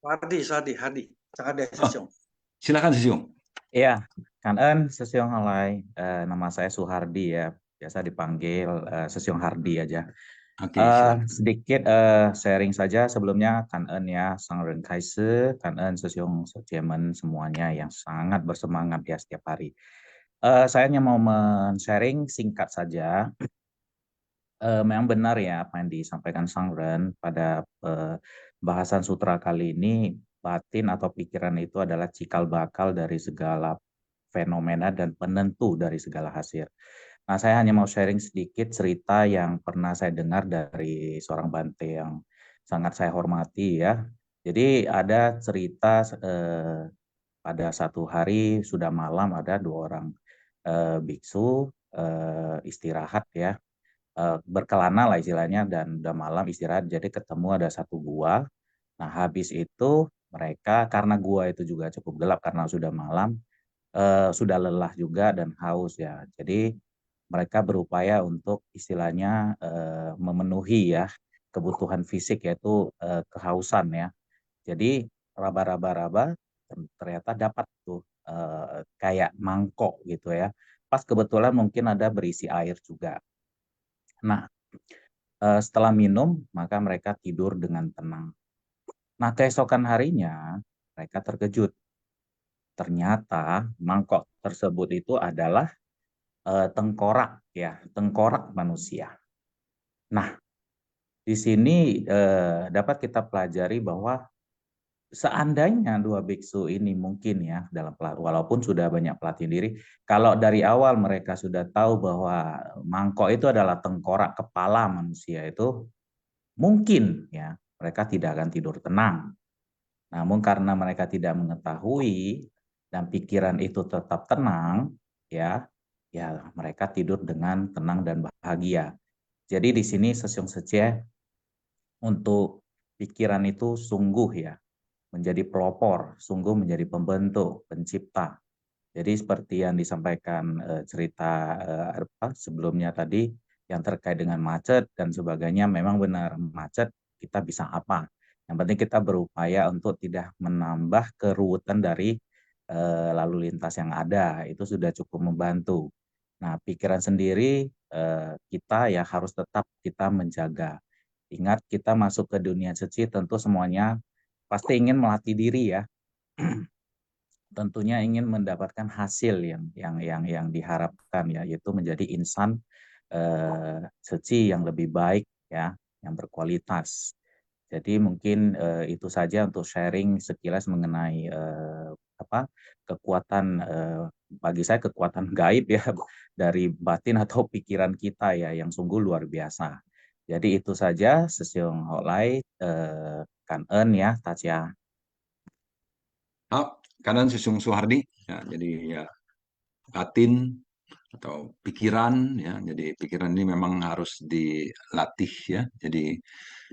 I: Hardi. Sesiung.
B: Silakan Sesiung.
J: Iya, kan Sesiung Hok Lai. Nama saya Suhardi ya, biasa dipanggil Sesiung Hardi aja. Sedikit sharing saja sebelumnya, kan ya Sang Rekaise, kan Sesiung Sejemen semuanya yang sangat bersemangat ya setiap hari. Saya hanya mau men-sharing singkat saja. Memang benar ya apa yang disampaikan Sang Ren pada bahasan sutra kali ini, batin atau pikiran itu adalah cikal bakal dari segala fenomena dan penentu dari segala hasil. Nah, saya hanya mau sharing sedikit cerita yang pernah saya dengar dari seorang Bante yang sangat saya hormati ya. Jadi ada cerita pada satu hari sudah malam ada 2 orang biksu istirahat ya, berkelana lah istilahnya, dan udah malam istirahat jadi ketemu ada satu gua. Nah, habis itu mereka karena gua itu juga cukup gelap karena sudah malam, sudah lelah juga dan haus ya. Jadi mereka berupaya untuk istilahnya memenuhi ya kebutuhan fisik yaitu kehausan ya. Jadi raba-raba ternyata dapat tuh kayak mangkok gitu ya. Pas kebetulan mungkin ada berisi air juga. Nah, setelah minum maka mereka tidur dengan tenang. Nah, keesokan harinya mereka terkejut. Ternyata mangkok tersebut itu adalah tengkorak ya, tengkorak manusia. Nah, di sini dapat kita pelajari bahwa seandainya 2 biksu ini mungkin ya dalam walaupun sudah banyak pelatih diri, kalau dari awal mereka sudah tahu bahwa mangkok itu adalah tengkorak kepala manusia itu, mungkin ya mereka tidak akan tidur tenang. Namun karena mereka tidak mengetahui dan pikiran itu tetap tenang, ya mereka tidur dengan tenang dan bahagia. Jadi di sini Sesyong Sece untuk pikiran itu sungguh ya menjadi pelopor, sungguh menjadi pembentuk, pencipta. Jadi seperti yang disampaikan cerita sebelumnya tadi yang terkait dengan macet dan sebagainya, memang benar macet kita bisa apa? Yang penting kita berupaya untuk tidak menambah keruwetan dari lalu lintas yang ada, itu sudah cukup membantu. Nah, pikiran sendiri kita ya harus tetap kita menjaga. Ingat kita masuk ke dunia suci tentu semuanya pasti ingin melatih diri ya. Tentunya ingin mendapatkan hasil yang diharapkan ya, yaitu menjadi insan suci yang lebih baik ya, yang berkualitas. Jadi mungkin itu saja untuk sharing sekilas mengenai kekuatan bagi saya kekuatan gaib ya dari batin atau pikiran kita ya yang sungguh luar biasa. Jadi itu saja Sesyong Holai Kangen ya Tasya.
B: Kanan Sesyong Suhardi ya, jadi ya batin atau pikiran ya, jadi pikiran ini memang harus dilatih ya. Jadi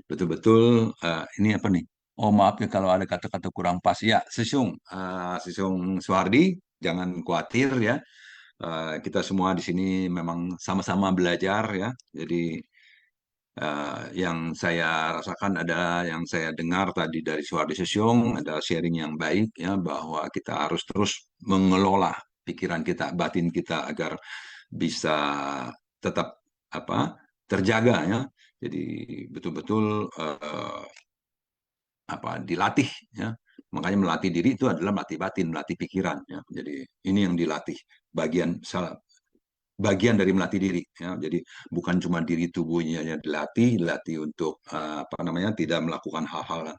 B: betul-betul ini apa nih? Oh maaf ya kalau ada kata-kata kurang pas ya, Sesyong Suhardi jangan khawatir ya. Kita semua di sini memang sama-sama belajar ya. Jadi yang saya rasakan adalah yang saya dengar tadi dari Suhardi Sesyong adalah sharing yang baik ya, bahwa kita harus terus mengelola pikiran kita, batin kita agar bisa tetap terjaga ya. Jadi betul-betul dilatih ya. Makanya melatih diri itu adalah melatih batin, melatih pikiran ya. Jadi ini yang dilatih bagian dari melatih diri ya. Jadi bukan cuma diri tubuhnya yang dilatih untuk tidak melakukan hal-hal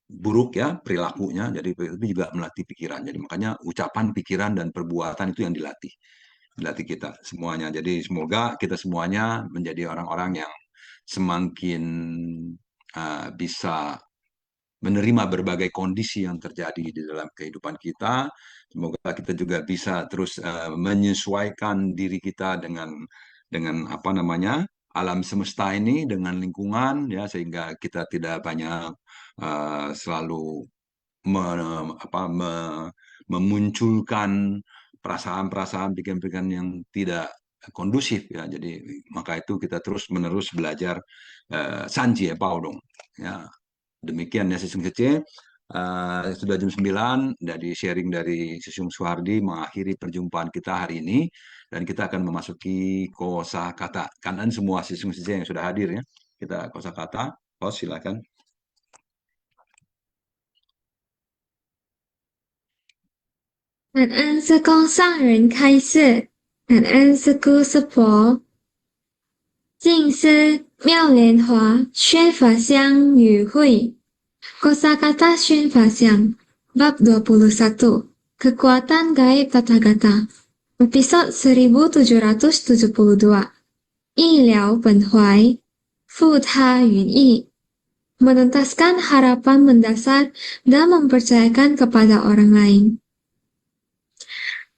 B: buruk ya perilakunya, jadi itu juga melatih pikiran. Jadi makanya ucapan, pikiran dan perbuatan itu yang dilatih kita semuanya. Jadi semoga kita semuanya menjadi orang-orang yang semakin bisa menerima berbagai kondisi yang terjadi di dalam kehidupan kita. Semoga kita juga bisa terus menyesuaikan diri kita dengan alam semesta ini, dengan lingkungan ya, sehingga kita tidak banyak selalu memunculkan perasaan-perasaan, pikiran-pikiran yang tidak kondusif ya. Jadi maka itu kita terus menerus belajar sanji ya Paudong ya. Demikian ya Sesyong Sece. Sudah jam 9 dari sharing dari Sesyong Suhardi mengakhiri perjumpaan kita hari ini, dan kita akan memasuki kosakata. Kanan semua Sesyong Sece yang sudah hadir ya. Kita kosakata. Host silakan.
K: Cảm ơn sư con sang人开示，感恩师姑师婆。净师妙莲华宣法香与会。Kosakata Shun Fasyang Bab 21 Kekuatan Gaib Tathagata. Episode 1772 Yi Liao Ben Huai Fu Ta Yun Yi menuntaskan harapan mendasar dan mempercayakan kepada orang lain.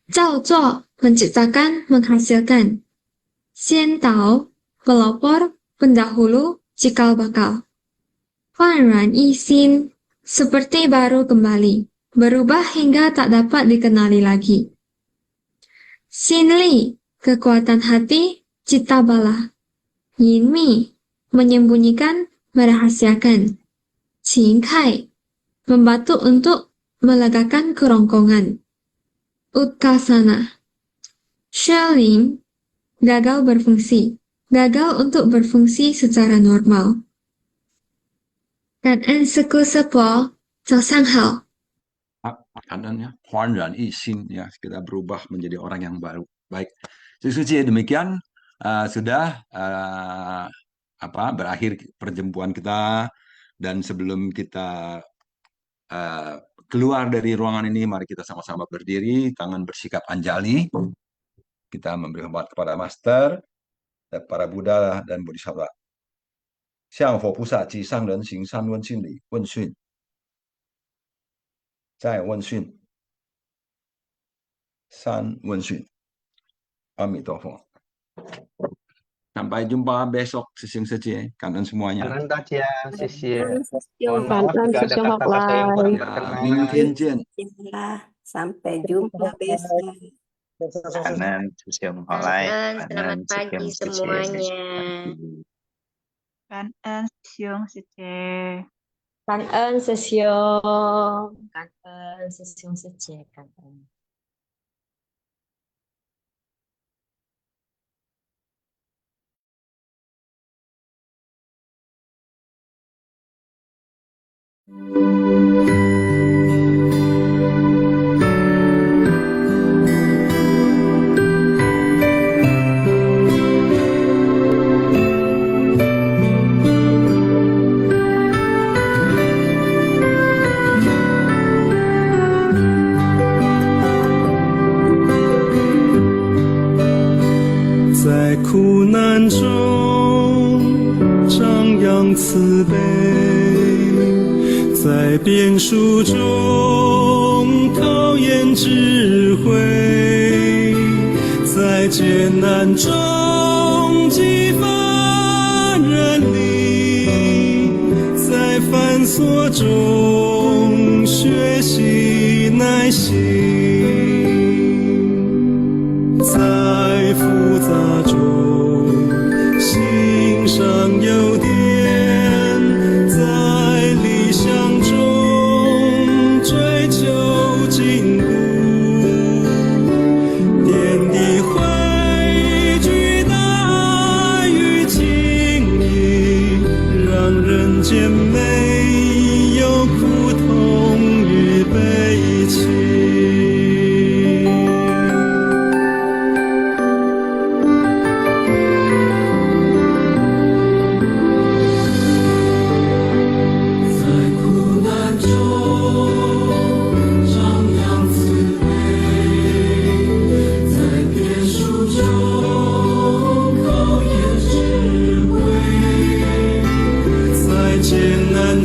K: Zhao Zuo menciptakan, menghasilkan. Xian Dao pelopor, pendahulu, cikal bakal. Huan Ran Yi Xin seperti baru kembali, berubah hingga tak dapat dikenali lagi. Xin Li kekuatan hati, cita bala. Yin Mi menyembunyikan, merahasiakan. Qin Kai membantu untuk melegakan kerongkongan. Utkasana Shelling gagal berfungsi, gagal untuk berfungsi secara normal.感恩师姑师伯，早上好。
B: Keadaannya Huan Ran Yi Xin, ya, kita berubah menjadi orang yang baru. Baik, Suci, demikian sudah berakhir perjumpaan kita, dan sebelum kita keluar dari ruangan ini, mari kita sama-sama berdiri, tangan bersikap anjali. Kita memberi hormat kepada Master, para Buddha dan Bodhisattva. 向佛菩萨及上人行三问心礼问讯，再问讯，三问讯，阿弥陀佛。Sampai jumpa besok sesiung sece. Kangen semuanya.
F: Kangen Dacia, sisi.
G: Mohon
F: maaf jika ada kata-kata yang kurang berkenan.
G: Sampai jumpa besok.
H: Kanan sesiung holai.
L: Selamat pagi semuanya.
M: Kangen sesiung sece.
L: Kangen sesiung. Kangen sesiung sece. Kangen.
N: 在苦难中张扬慈悲，在变数中考验智慧，在艰难中激发人力，在繁琐中学习耐心，在复杂中欣赏优点，在理想中追求进步，点滴汇聚大爱与情谊，让人间没有苦痛与悲戚。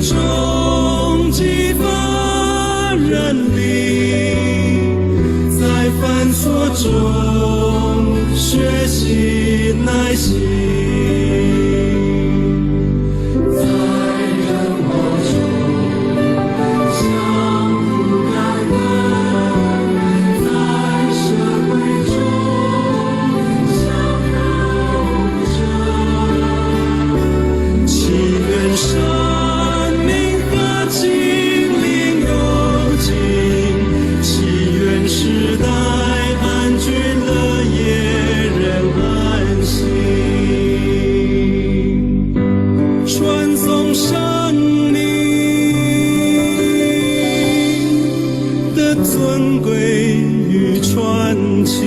N: 中激发人力，在繁琐中学习耐心，在人我中相互感恩，在社会中相柔者，祈愿生心灵有情，祈愿时代安居乐业，人安心，传颂生命的尊贵与传奇。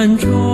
N: 山川。